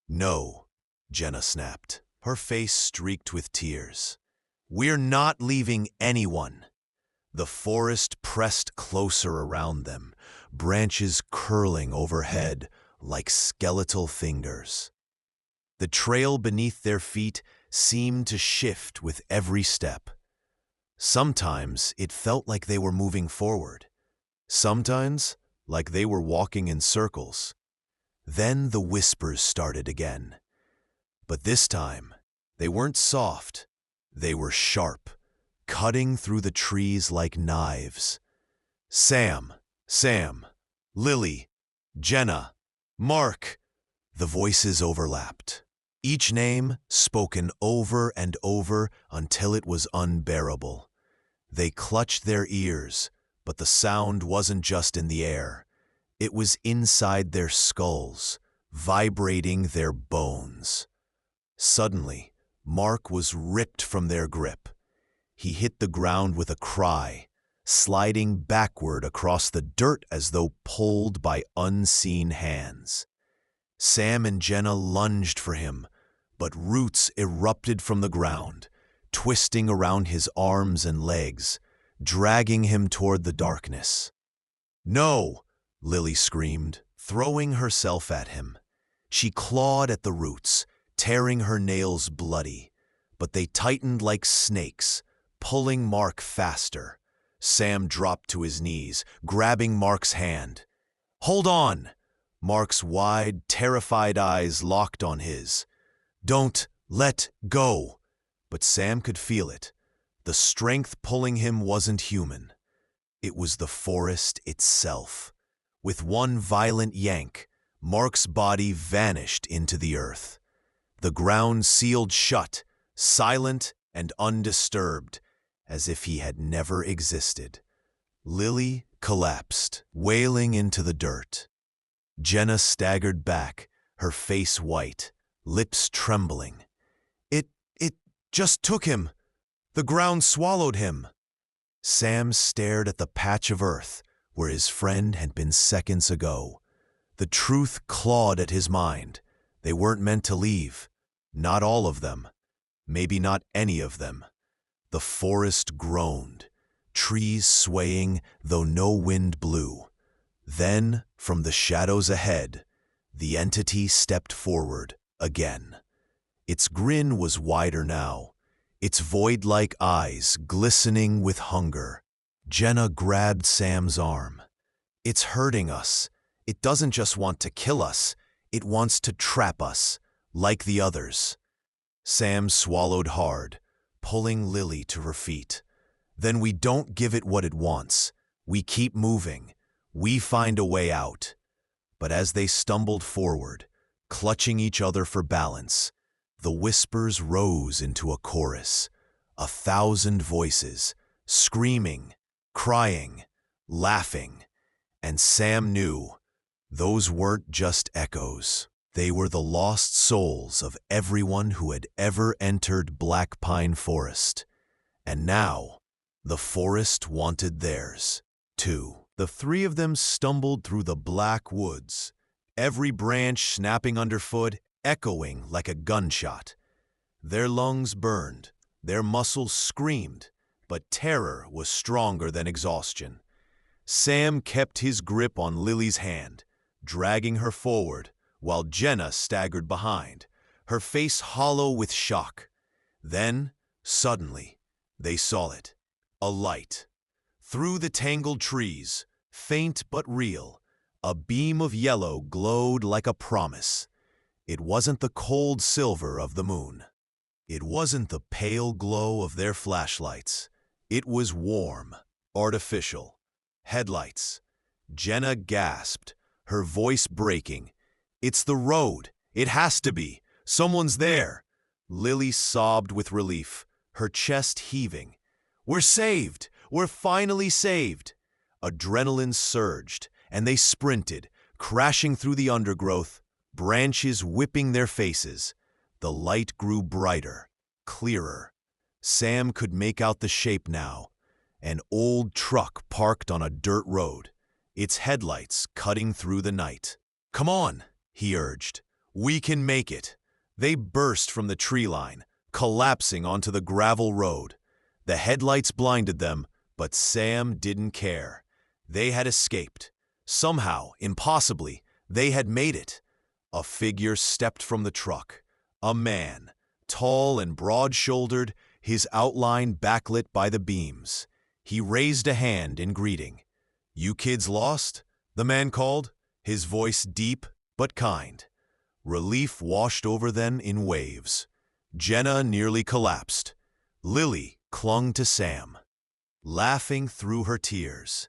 "No," Jenna snapped, her face streaked with tears. "We're not leaving anyone." The forest pressed closer around them, branches curling overhead like skeletal fingers. The trail beneath their feet seemed to shift with every step. Sometimes it felt like they were moving forward. Sometimes like they were walking in circles. Then the whispers started again. But this time, they weren't soft. They were sharp, cutting through the trees like knives. Sam, Sam, Lily, Jenna, Mark. The voices overlapped, each name spoken over and over until it was unbearable. They clutched their ears, but the sound wasn't just in the air. It was inside their skulls, vibrating their bones. Suddenly, Mark was ripped from their grip. He hit the ground with a cry, sliding backward across the dirt as though pulled by unseen hands. Sam and Jenna lunged for him, but roots erupted from the ground, twisting around his arms and legs, dragging him toward the darkness. "No!" Lily screamed, throwing herself at him. She clawed at the roots, tearing her nails bloody, but they tightened like snakes, pulling Mark faster. Sam dropped to his knees, grabbing Mark's hand. "Hold on!" Mark's wide, terrified eyes locked on his. "Don't let go!" But Sam could feel it. The strength pulling him wasn't human. It was the forest itself. With one violent yank, Mark's body vanished into the earth. The ground sealed shut, silent and undisturbed, as if he had never existed. Lily collapsed, wailing into the dirt. Jenna staggered back, her face white, lips trembling. It just took him. The ground swallowed him." Sam stared at the patch of earth where his friend had been seconds ago. The truth clawed at his mind. They weren't meant to leave. Not all of them. Maybe not any of them. The forest groaned, trees swaying though no wind blew. Then, from the shadows ahead, the entity stepped forward again. Its grin was wider now, its void-like eyes glistening with hunger. Jenna grabbed Sam's arm. "It's hurting us. It doesn't just want to kill us, it wants to trap us, like the others." Sam swallowed hard, pulling Lily to her feet. "Then we don't give it what it wants. We keep moving. We find a way out." But as they stumbled forward, clutching each other for balance, the whispers rose into a chorus, 1,000 voices, screaming, crying, laughing. And Sam knew those weren't just echoes. They were the lost souls of everyone who had ever entered Black Pine Forest. And now, the forest wanted theirs, too. The three of them stumbled through the black woods, every branch snapping underfoot, echoing like a gunshot. Their lungs burned, their muscles screamed, but terror was stronger than exhaustion. Sam kept his grip on Lily's hand, dragging her forward, while Jenna staggered behind, her face hollow with shock. Then, suddenly, they saw it. A light. Through the tangled trees, faint but real, a beam of yellow glowed like a promise. It wasn't the cold silver of the moon. It wasn't the pale glow of their flashlights. It was warm, artificial. Headlights. Jenna gasped, her voice breaking. "It's the road. It has to be. Someone's there." Lily sobbed with relief, her chest heaving. "We're saved! We're finally saved!" Adrenaline surged, and they sprinted, crashing through the undergrowth, branches whipping their faces. The light grew brighter, clearer. Sam could make out the shape now. An old truck parked on a dirt road, its headlights cutting through the night. "Come on," he urged. "We can make it." They burst from the tree line, collapsing onto the gravel road. The headlights blinded them, but Sam didn't care. They had escaped. Somehow, impossibly, they had made it. A figure stepped from the truck. A man, tall and broad-shouldered, his outline backlit by the beams. He raised a hand in greeting. "You kids lost?" the man called, his voice deep but kind. Relief washed over them in waves. Jenna nearly collapsed. Lily clung to Sam, laughing through her tears.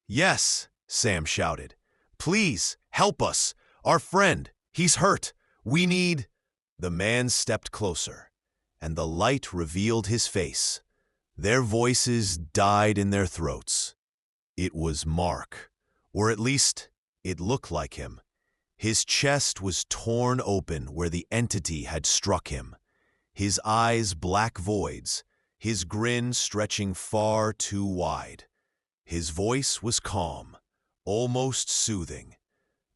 "Yes," Sam shouted. "Please, help us. Our friend, he's hurt. We need—" The man stepped closer, and the light revealed his face. Their voices died in their throats. It was Mark, or at least it looked like him. His chest was torn open where the entity had struck him, his eyes black voids, his grin stretching far too wide. His voice was calm, almost soothing.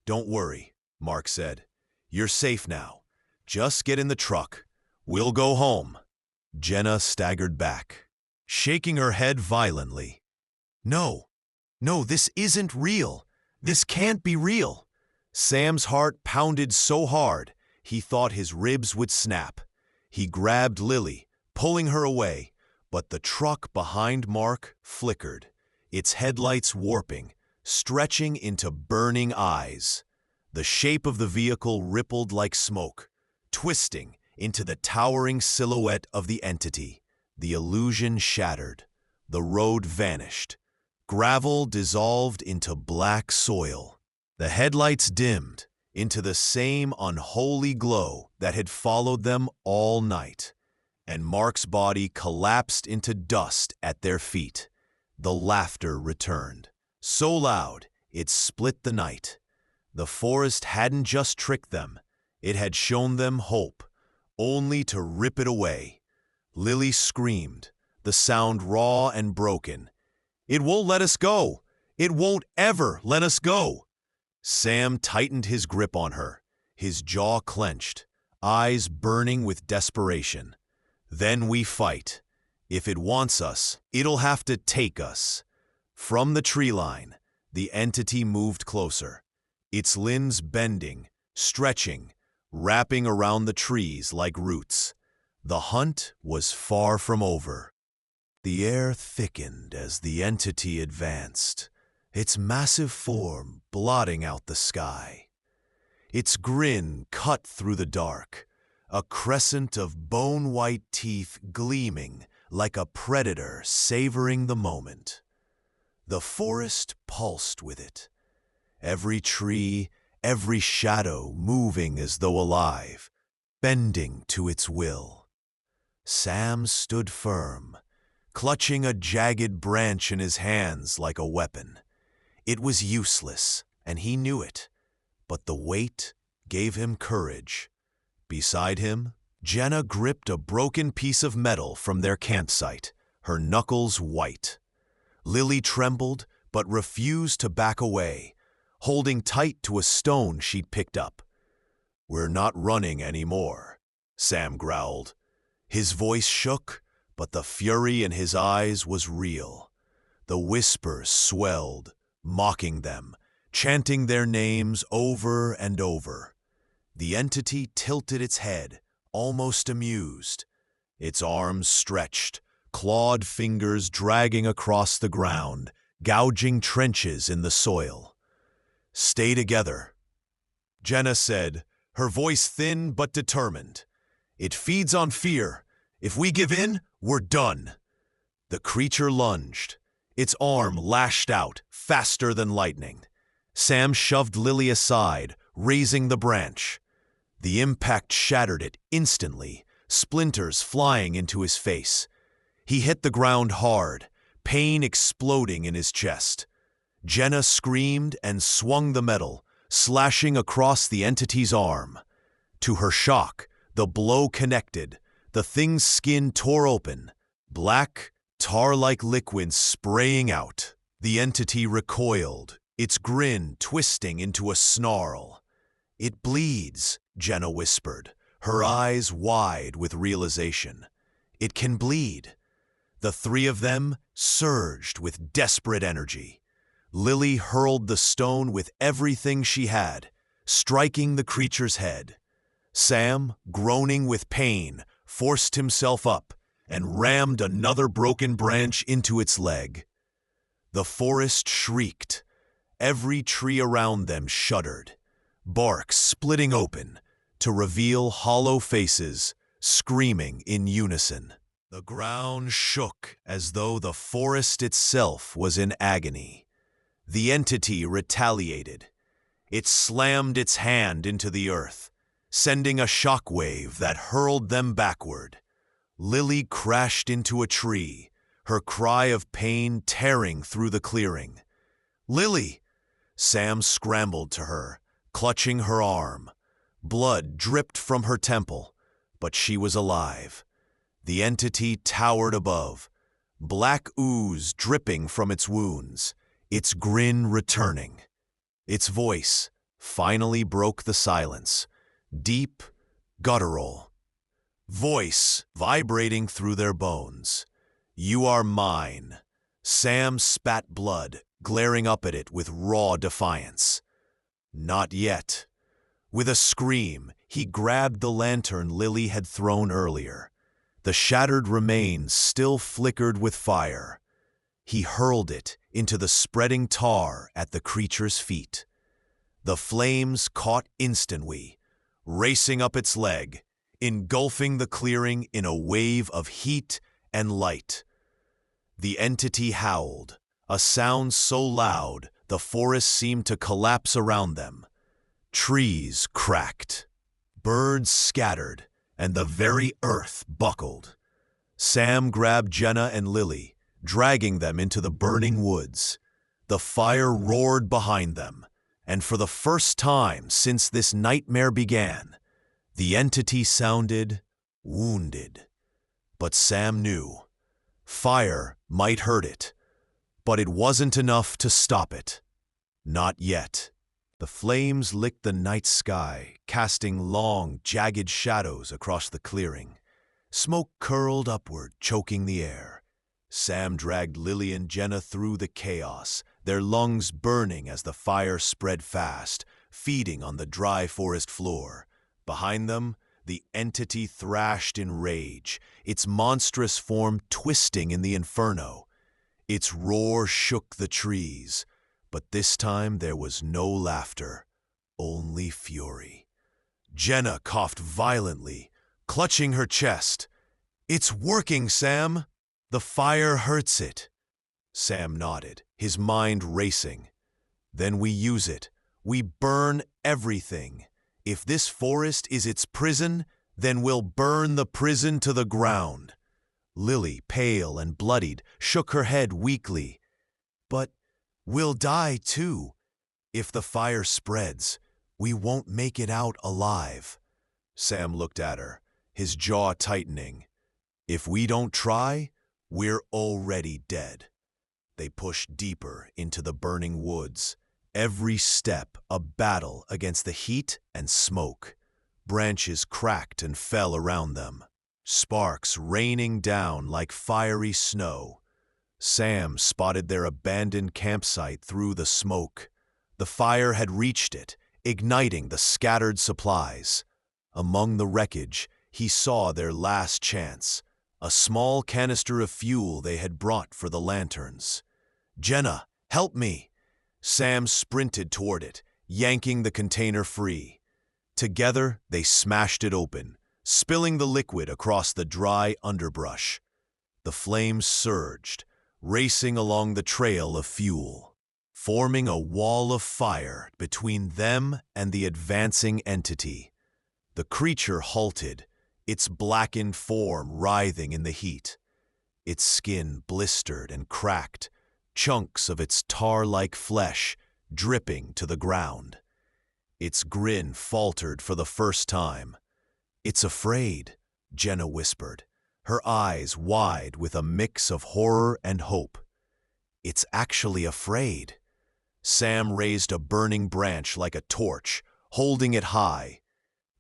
"Don't worry," Mark said. "You're safe now. Just get in the truck. We'll go home." Jenna staggered back, shaking her head violently. "No, no, this isn't real. This can't be real." Sam's heart pounded so hard, he thought his ribs would snap. He grabbed Lily, pulling her away, but the truck behind Mark flickered, its headlights warping, stretching into burning eyes. The shape of the vehicle rippled like smoke, twisting into the towering silhouette of the entity. The illusion shattered. The road vanished. Gravel dissolved into black soil. The headlights dimmed into the same unholy glow that had followed them all night, and Mark's body collapsed into dust at their feet. The laughter returned, so loud it split the night. The forest hadn't just tricked them, it had shown them hope, only to rip it away. Lily screamed, the sound raw and broken. "It won't let us go! It won't ever let us go!" Sam tightened his grip on her, his jaw clenched, eyes burning with desperation. "Then we fight. If it wants us, it'll have to take us." From the tree line, the entity moved closer, its limbs bending, stretching, wrapping around the trees like roots. The hunt was far from over. The air thickened as the entity advanced, its massive form blotting out the sky. Its grin cut through the dark, a crescent of bone-white teeth gleaming like a predator savoring the moment. The forest pulsed with it, every tree, every shadow moving as though alive, bending to its will. Sam stood firm, clutching a jagged branch in his hands like a weapon. It was useless, and he knew it, but the weight gave him courage. Beside him, Jenna gripped a broken piece of metal from their campsite, her knuckles white. Lily trembled, but refused to back away, holding tight to a stone she'd picked up. "We're not running anymore," Sam growled. His voice shook, but the fury in his eyes was real. The whispers swelled, mocking them, chanting their names over and over. The entity tilted its head, almost amused. Its arms stretched, clawed fingers dragging across the ground, gouging trenches in the soil. "Stay together," Jenna said, her voice thin but determined. "It feeds on fear. If we give in, we're done." The creature lunged. Its arm lashed out, faster than lightning. Sam shoved Lily aside, raising the branch. The impact shattered it instantly, splinters flying into his face. He hit the ground hard, pain exploding in his chest. Jenna screamed and swung the metal, slashing across the entity's arm. To her shock, the blow connected. The thing's skin tore open, black, tar-like liquid spraying out. The entity recoiled, its grin twisting into a snarl. "It bleeds," Jenna whispered, her eyes wide with realization. "It can bleed." The three of them surged with desperate energy. Lily hurled the stone with everything she had, striking the creature's head. Sam, groaning with pain, forced himself up and rammed another broken branch into its leg. The forest shrieked. Every tree around them shuddered, bark splitting open, to reveal hollow faces, screaming in unison. The ground shook as though the forest itself was in agony. The entity retaliated. It slammed its hand into the earth, sending a shockwave that hurled them backward. Lily crashed into a tree, her cry of pain tearing through the clearing. "Lily!" Sam scrambled to her, clutching her arm. Blood dripped from her temple, but she was alive. The entity towered above, black ooze dripping from its wounds, its grin returning. Its voice finally broke the silence, deep, guttural. Voice vibrating through their bones. "You are mine." Sam spat blood, glaring up at it with raw defiance. "Not yet." With a scream, he grabbed the lantern Lily had thrown earlier. The shattered remains still flickered with fire. He hurled it into the spreading tar at the creature's feet. The flames caught instantly, racing up its leg, engulfing the clearing in a wave of heat and light. The entity howled, a sound so loud the forest seemed to collapse around them. Trees cracked, birds scattered, and the very earth buckled. Sam grabbed Jenna and Lily, dragging them into the burning woods. The fire roared behind them, and for the first time since this nightmare began, the entity sounded wounded. But Sam knew. Fire might hurt it, but it wasn't enough to stop it. Not yet. The flames licked the night sky, casting long, jagged shadows across the clearing. Smoke curled upward, choking the air. Sam dragged Lily and Jenna through the chaos, their lungs burning as the fire spread fast, feeding on the dry forest floor. Behind them, the entity thrashed in rage, its monstrous form twisting in the inferno. Its roar shook the trees, but this time there was no laughter, only fury. Jenna coughed violently, clutching her chest. "It's working, Sam! The fire hurts it." Sam nodded, his mind racing. "Then we use it. We burn everything. If this forest is its prison, then we'll burn the prison to the ground." Lily, pale and bloodied, shook her head weakly. "But we'll die too. If the fire spreads, we won't make it out alive." Sam looked at her, his jaw tightening. "If we don't try, we're already dead." They pushed deeper into the burning woods, every step a battle against the heat and smoke. Branches cracked and fell around them, sparks raining down like fiery snow. Sam spotted their abandoned campsite through the smoke. The fire had reached it, igniting the scattered supplies. Among the wreckage, he saw their last chance, a small canister of fuel they had brought for the lanterns. "Jenna, help me!" Sam sprinted toward it, yanking the container free. Together, they smashed it open, spilling the liquid across the dry underbrush. The flames surged, racing along the trail of fuel, forming a wall of fire between them and the advancing entity. The creature halted, its blackened form writhing in the heat. Its skin blistered and cracked, chunks of its tar-like flesh dripping to the ground. Its grin faltered for the first time. "It's afraid," Jenna whispered, her eyes wide with a mix of horror and hope. "It's actually afraid." Sam raised a burning branch like a torch, holding it high.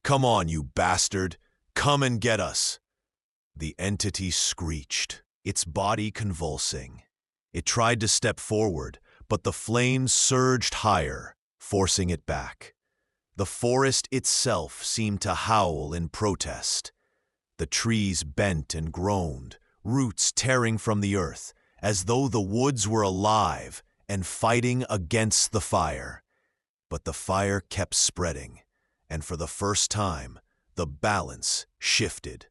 "Come on, you bastard! Come and get us!" The entity screeched, its body convulsing. It tried to step forward, but the flames surged higher, forcing it back. The forest itself seemed to howl in protest. The trees bent and groaned, roots tearing from the earth, as though the woods were alive and fighting against the fire. But the fire kept spreading, and for the first time, the balance shifted.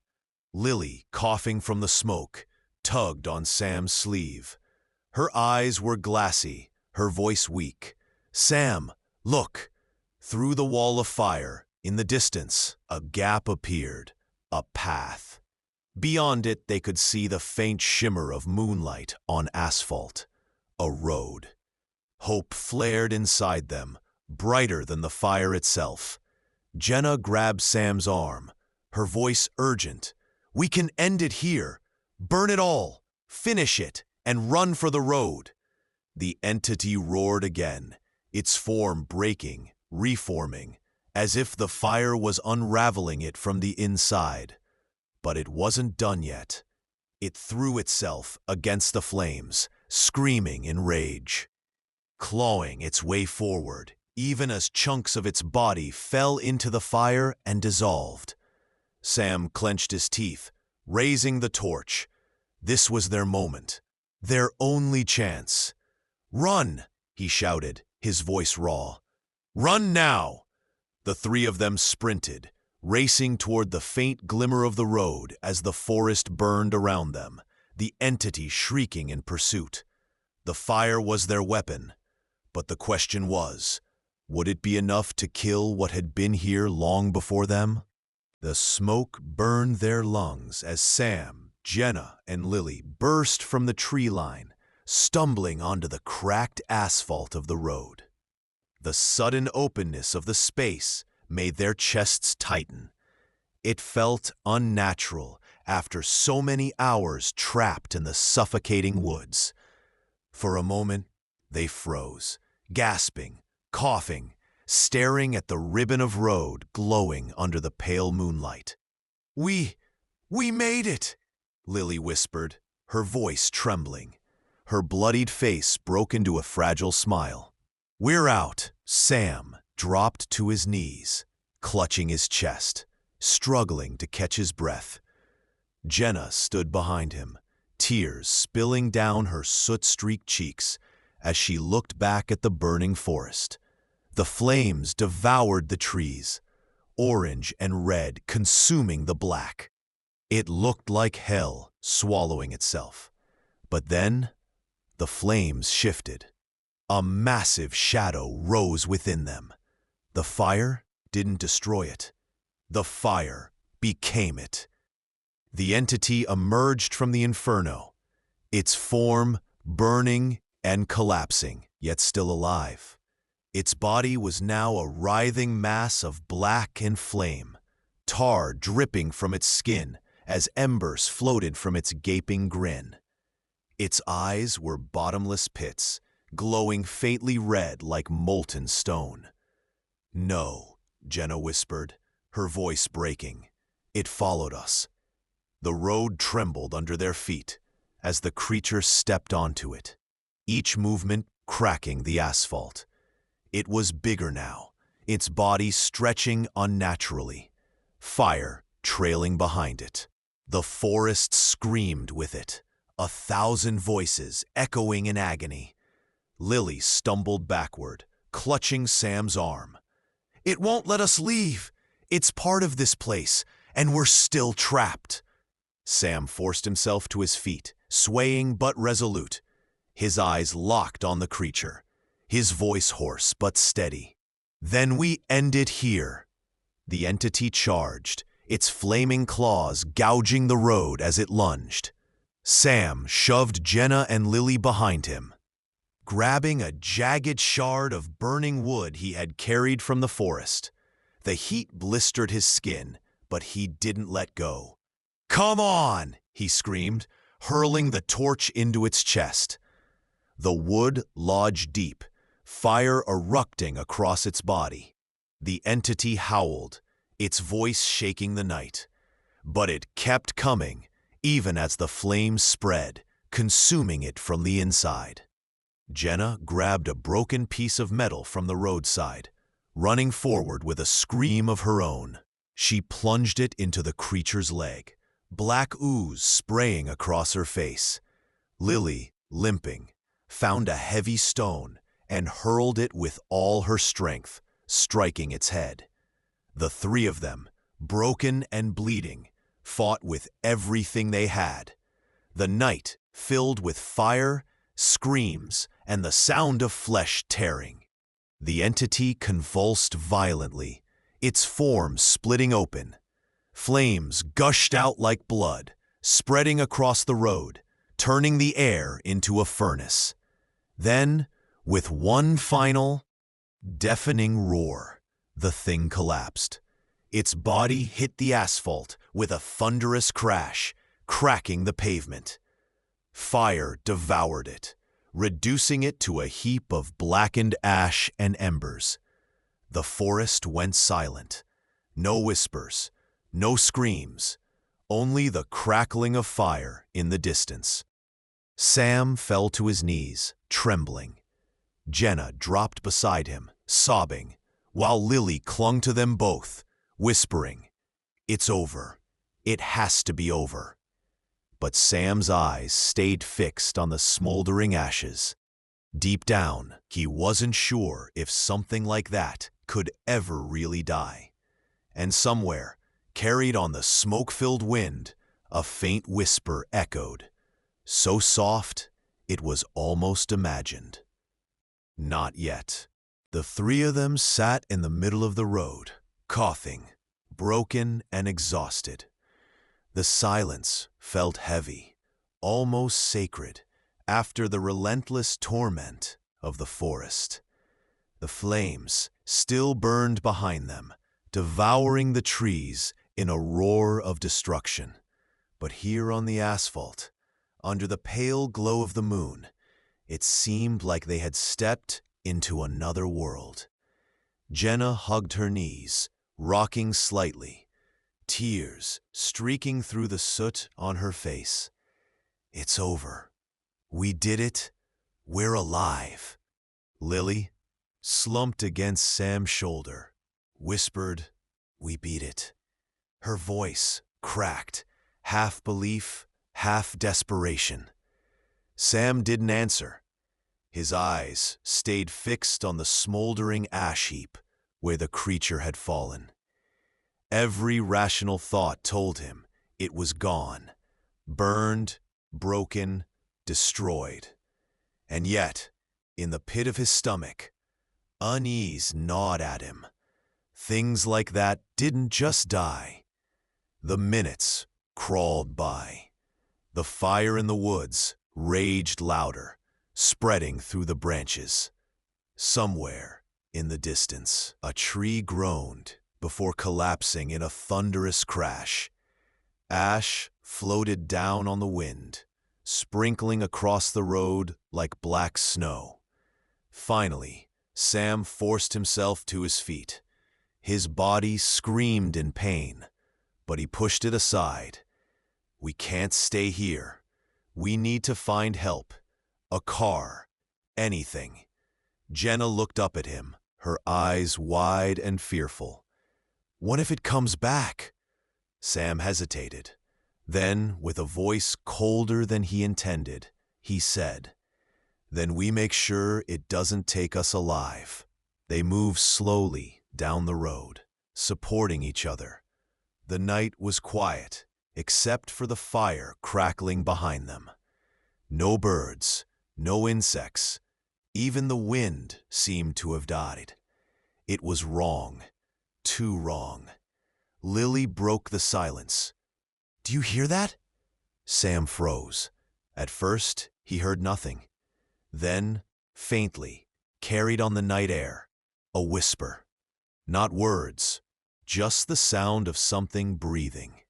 Lily, coughing from the smoke, tugged on Sam's sleeve. Her eyes were glassy, her voice weak. "Sam, look!" Through the wall of fire, in the distance, a gap appeared, a path. Beyond it, they could see the faint shimmer of moonlight on asphalt, a road. Hope flared inside them, brighter than the fire itself. Jenna grabbed Sam's arm, her voice urgent. "We can end it here. Burn it all, finish it, and run for the road." The entity roared again, its form breaking, reforming, as if the fire was unraveling it from the inside. But it wasn't done yet. It threw itself against the flames, screaming in rage, clawing its way forward, even as chunks of its body fell into the fire and dissolved. Sam clenched his teeth, raising the torch. This was their moment, their only chance. "Run!" he shouted, his voice raw. "Run now!" The three of them sprinted, racing toward the faint glimmer of the road as the forest burned around them, the entity shrieking in pursuit. The fire was their weapon, but the question was, would it be enough to kill what had been here long before them? The smoke burned their lungs as Sam, Jenna, and Lily burst from the tree line, stumbling onto the cracked asphalt of the road. The sudden openness of the space made their chests tighten. It felt unnatural after so many hours trapped in the suffocating woods. For a moment, they froze, gasping, coughing, staring at the ribbon of road glowing under the pale moonlight. We made it," Lily whispered, her voice trembling. Her bloodied face broke into a fragile smile. "We're out." Sam dropped to his knees, clutching his chest, struggling to catch his breath. Jenna stood behind him, tears spilling down her soot-streaked cheeks as she looked back at the burning forest. The flames devoured the trees, orange and red consuming the black. It looked like hell swallowing itself. But then, the flames shifted. A massive shadow rose within them. The fire didn't destroy it. The fire became it. The entity emerged from the inferno, its form burning and collapsing, yet still alive. Its body was now a writhing mass of black and flame, tar dripping from its skin as embers floated from its gaping grin. Its eyes were bottomless pits, glowing faintly red like molten stone. "No," Jenna whispered, her voice breaking. "It followed us." The road trembled under their feet as the creature stepped onto it, each movement cracking the asphalt. It was bigger now, its body stretching unnaturally, fire trailing behind it. The forest screamed with it, 1,000 voices echoing in agony. Lily stumbled backward, clutching Sam's arm. "It won't let us leave. It's part of this place, and we're still trapped." Sam forced himself to his feet, swaying but resolute, his eyes locked on the creature, his voice hoarse but steady. "Then we end it here." The entity charged, its flaming claws gouging the road as it lunged. Sam shoved Jenna and Lily behind him, grabbing a jagged shard of burning wood he had carried from the forest. The heat blistered his skin, but he didn't let go. "Come on!" he screamed, hurling the torch into its chest. The wood lodged deep, fire erupting across its body. The entity howled, its voice shaking the night. But it kept coming, even as the flames spread, consuming it from the inside. Jenna grabbed a broken piece of metal from the roadside, running forward with a scream of her own. She plunged it into the creature's leg, black ooze spraying across her face. Lily, limping, found a heavy stone and hurled it with all her strength, striking its head. The three of them, broken and bleeding, fought with everything they had. The night filled with fire, screams, and the sound of flesh tearing. The entity convulsed violently, its form splitting open. Flames gushed out like blood, spreading across the road, turning the air into a furnace. Then, with one final, deafening roar, the thing collapsed. Its body hit the asphalt with a thunderous crash, cracking the pavement. Fire devoured it, reducing it to a heap of blackened ash and embers. The forest went silent. No whispers, no screams, only the crackling of fire in the distance. Sam fell to his knees, trembling. Jenna dropped beside him, sobbing, while Lily clung to them both, whispering, "It's over. It has to be over." But Sam's eyes stayed fixed on the smoldering ashes. Deep down, he wasn't sure if something like that could ever really die. And somewhere, carried on the smoke-filled wind, a faint whisper echoed, so soft it was almost imagined. Not yet. The three of them sat in the middle of the road, coughing, broken and exhausted. The silence felt heavy, almost sacred, after the relentless torment of the forest. The flames still burned behind them, devouring the trees in a roar of destruction. But here on the asphalt, under the pale glow of the moon, it seemed like they had stepped into another world. Jenna hugged her knees, rocking slightly, tears streaking through the soot on her face. "It's over. We did it. We're alive." Lily, slumped against Sam's shoulder, whispered, "We beat it." Her voice cracked, half belief, half desperation. Sam didn't answer. His eyes stayed fixed on the smoldering ash heap where the creature had fallen. Every rational thought told him it was gone, burned, broken, destroyed. And yet, in the pit of his stomach, unease gnawed at him. Things like that didn't just die. The minutes crawled by. The fire in the woods raged louder, spreading through the branches. Somewhere in the distance, a tree groaned before collapsing in a thunderous crash. Ash floated down on the wind, sprinkling across the road like black snow. Finally, Sam forced himself to his feet. His body screamed in pain, but he pushed it aside. "We can't stay here. We need to find help. A car. Anything." Jenna looked up at him, her eyes wide and fearful. "What if it comes back?" Sam hesitated. Then, with a voice colder than he intended, he said, "Then we make sure it doesn't take us alive." They moved slowly down the road, supporting each other. The night was quiet, except for the fire crackling behind them. No birds, no insects, even the wind seemed to have died. It was wrong, too wrong. Lily broke the silence. "Do you hear that?" Sam froze. At first, he heard nothing. Then, faintly, carried on the night air, a whisper. Not words, just the sound of something breathing.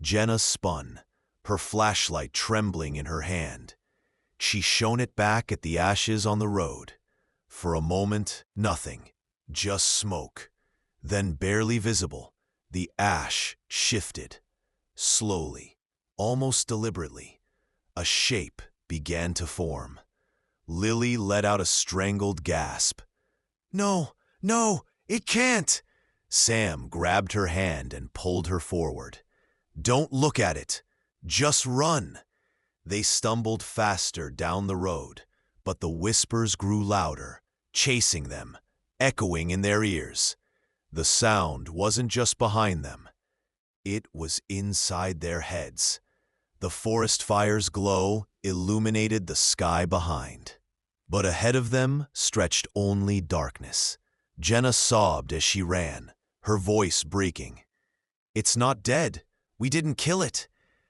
Jenna spun, her flashlight trembling in her hand. She shone it back at the ashes on the road. For a moment, nothing, just smoke. Then, barely visible, the ash shifted. Slowly, almost deliberately, a shape began to form. Lily let out a strangled gasp. "No, no, it can't!" Sam grabbed her hand and pulled her forward. "Don't look at it. Just run." They stumbled faster down the road, but the whispers grew louder, chasing them, echoing in their ears. The sound wasn't just behind them. It was inside their heads. The forest fire's glow illuminated the sky behind. But ahead of them stretched only darkness. Jenna sobbed as she ran, her voice breaking. "It's not dead. We didn't kill it."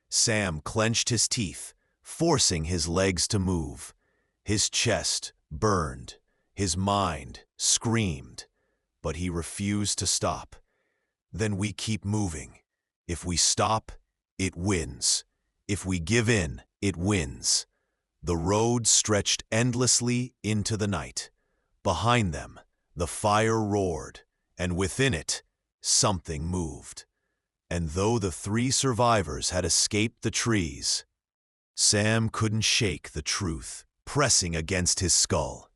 Sam clenched his teeth, forcing his legs to move. His chest burned. His mind screamed. But he refused to stop. "Then we keep moving. If we stop, it wins. If we give in, it wins." The road stretched endlessly into the night. Behind them, the fire roared, and within it, something moved. And though the three survivors had escaped the trees, Sam couldn't shake the truth pressing against his skull.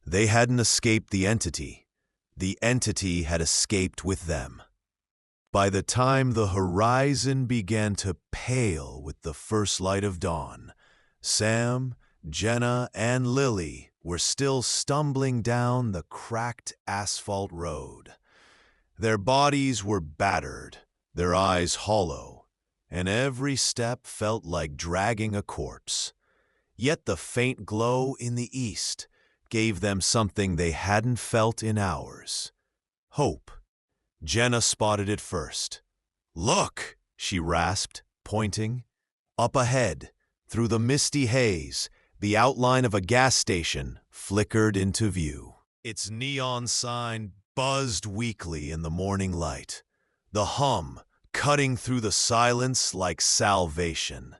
They hadn't escaped the entity. The entity had escaped with them. By the time the horizon began to pale with the first light of dawn, Sam, Jenna, and Lily were still stumbling down the cracked asphalt road. Their bodies were battered, their eyes hollow, and every step felt like dragging a corpse. Yet the faint glow in the east gave them something they hadn't felt in hours: hope. Jenna spotted it first. "Look!" she rasped, pointing. Up ahead, through the misty haze, the outline of a gas station flickered into view. Its neon sign buzzed weakly in the morning light, the hum cutting through the silence like salvation.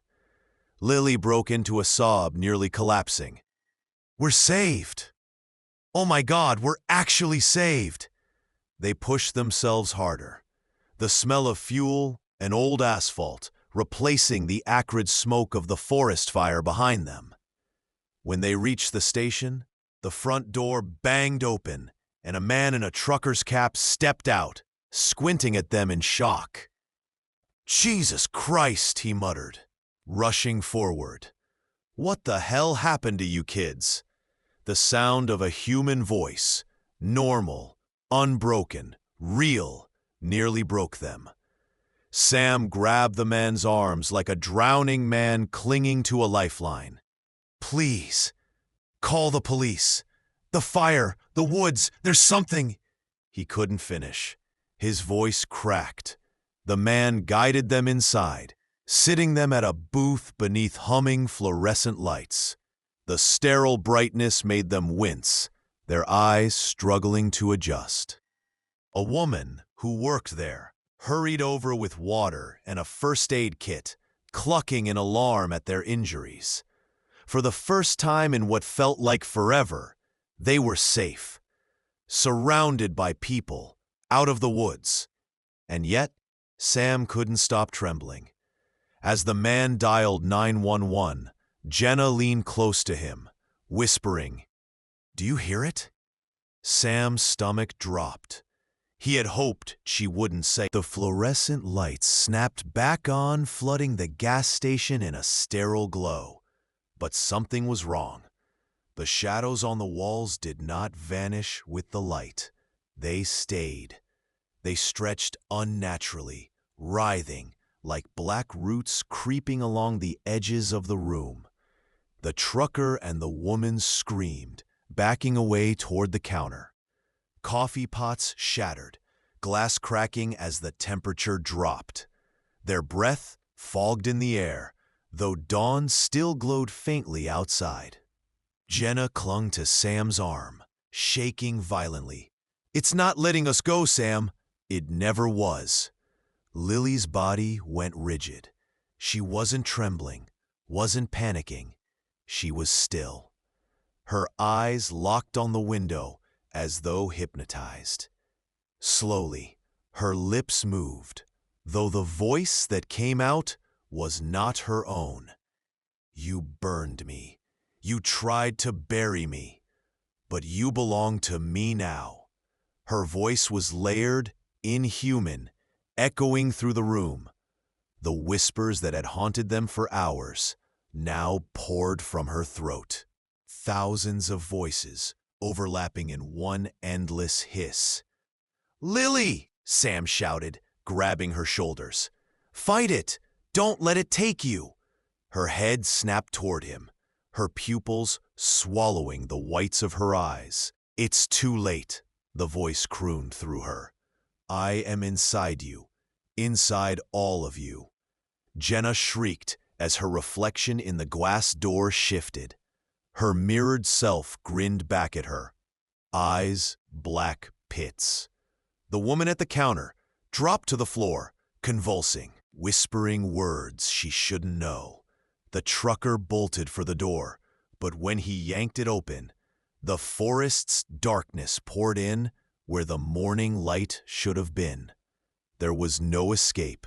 Lily broke into a sob, nearly collapsing. "We're saved! Oh my God, we're actually saved!" They pushed themselves harder. The smell of fuel and old asphalt replacing the acrid smoke of the forest fire behind them. When they reached the station, the front door banged open, and a man in a trucker's cap stepped out, squinting at them in shock. "Jesus Christ," he muttered, rushing forward. "What the hell happened to you kids?" The sound of a human voice, normal, unbroken, real, nearly broke them. Sam grabbed the man's arms like a drowning man clinging to a lifeline. "Please, call the police. The fire, the woods, there's something." He couldn't finish. His voice cracked. The man guided them inside, sitting them at a booth beneath humming fluorescent lights. The sterile brightness made them wince, their eyes struggling to adjust. A woman who worked there hurried over with water and a first aid kit, clucking in alarm at their injuries. For the first time in what felt like forever, they were safe, surrounded by people, out of the woods. And yet, Sam couldn't stop trembling. As the man dialed 911, Jenna leaned close to him, whispering, "Do you hear it?" Sam's stomach dropped. He had hoped she wouldn't say. The fluorescent lights snapped back on, flooding the gas station in a sterile glow. But something was wrong. The shadows on the walls did not vanish with the light. They stayed. They stretched unnaturally, writhing, like black roots creeping along the edges of the room. The trucker and the woman screamed, backing away toward the counter. Coffee pots shattered, glass cracking as the temperature dropped. Their breath fogged in the air, though dawn still glowed faintly outside. Jenna clung to Sam's arm, shaking violently. "It's not letting us go, Sam." It never was. Lily's body went rigid. She wasn't trembling, wasn't panicking. She was still. Her eyes locked on the window as though hypnotized. Slowly, her lips moved, though the voice that came out was not her own. "You burned me. You tried to bury me. But you belong to me now." Her voice was layered, inhuman, echoing through the room. The whispers that had haunted them for hours now poured from her throat. Thousands of voices overlapping in one endless hiss. "Lily!" Sam shouted, grabbing her shoulders. "Fight it! Don't let it take you!" Her head snapped toward him, her pupils swallowing the whites of her eyes. "It's too late," the voice crooned through her. "I am inside you, inside all of you." Jenna shrieked as her reflection in the glass door shifted. Her mirrored self grinned back at her, eyes black pits. The woman at the counter dropped to the floor, convulsing, whispering words she shouldn't know. The trucker bolted for the door, but when he yanked it open, the forest's darkness poured in where the morning light should have been. There was no escape.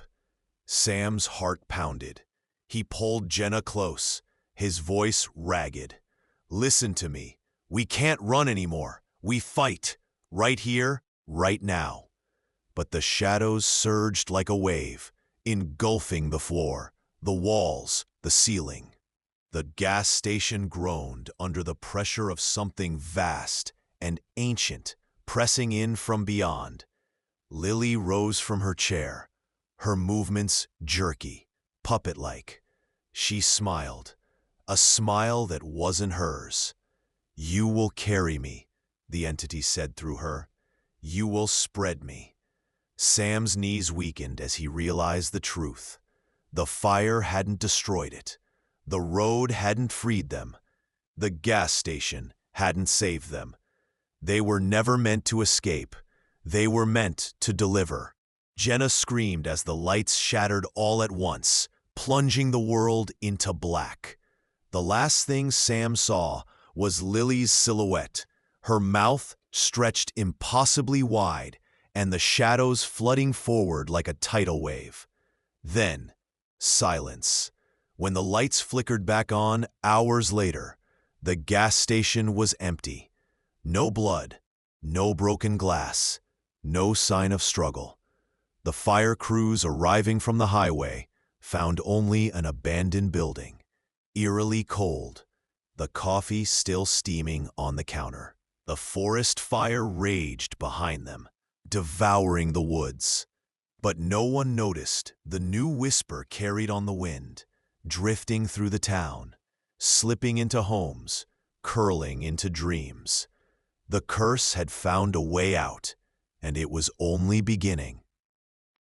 Sam's heart pounded. He pulled Jenna close, his voice ragged. "Listen to me. We can't run anymore. We fight. Right here, right now." But the shadows surged like a wave, engulfing the floor, the walls, the ceiling. The gas station groaned under the pressure of something vast and ancient pressing in from beyond. Lily rose from her chair, her movements jerky, puppet-like. She smiled, a smile that wasn't hers. "You will carry me," the entity said through her. "You will spread me." Sam's knees weakened as he realized the truth. The fire hadn't destroyed it. The road hadn't freed them. The gas station hadn't saved them. They were never meant to escape. They were meant to deliver. Jenna screamed as the lights shattered all at once, plunging the world into black. The last thing Sam saw was Lily's silhouette, her mouth stretched impossibly wide, and the shadows flooding forward like a tidal wave. Then, silence. When the lights flickered back on hours later, the gas station was empty. No blood, no broken glass, no sign of struggle. The fire crews arriving from the highway found only an abandoned building, eerily cold, the coffee still steaming on the counter. The forest fire raged behind them, devouring the woods. But no one noticed the new whisper carried on the wind, drifting through the town, slipping into homes, curling into dreams. The curse had found a way out, and it was only beginning.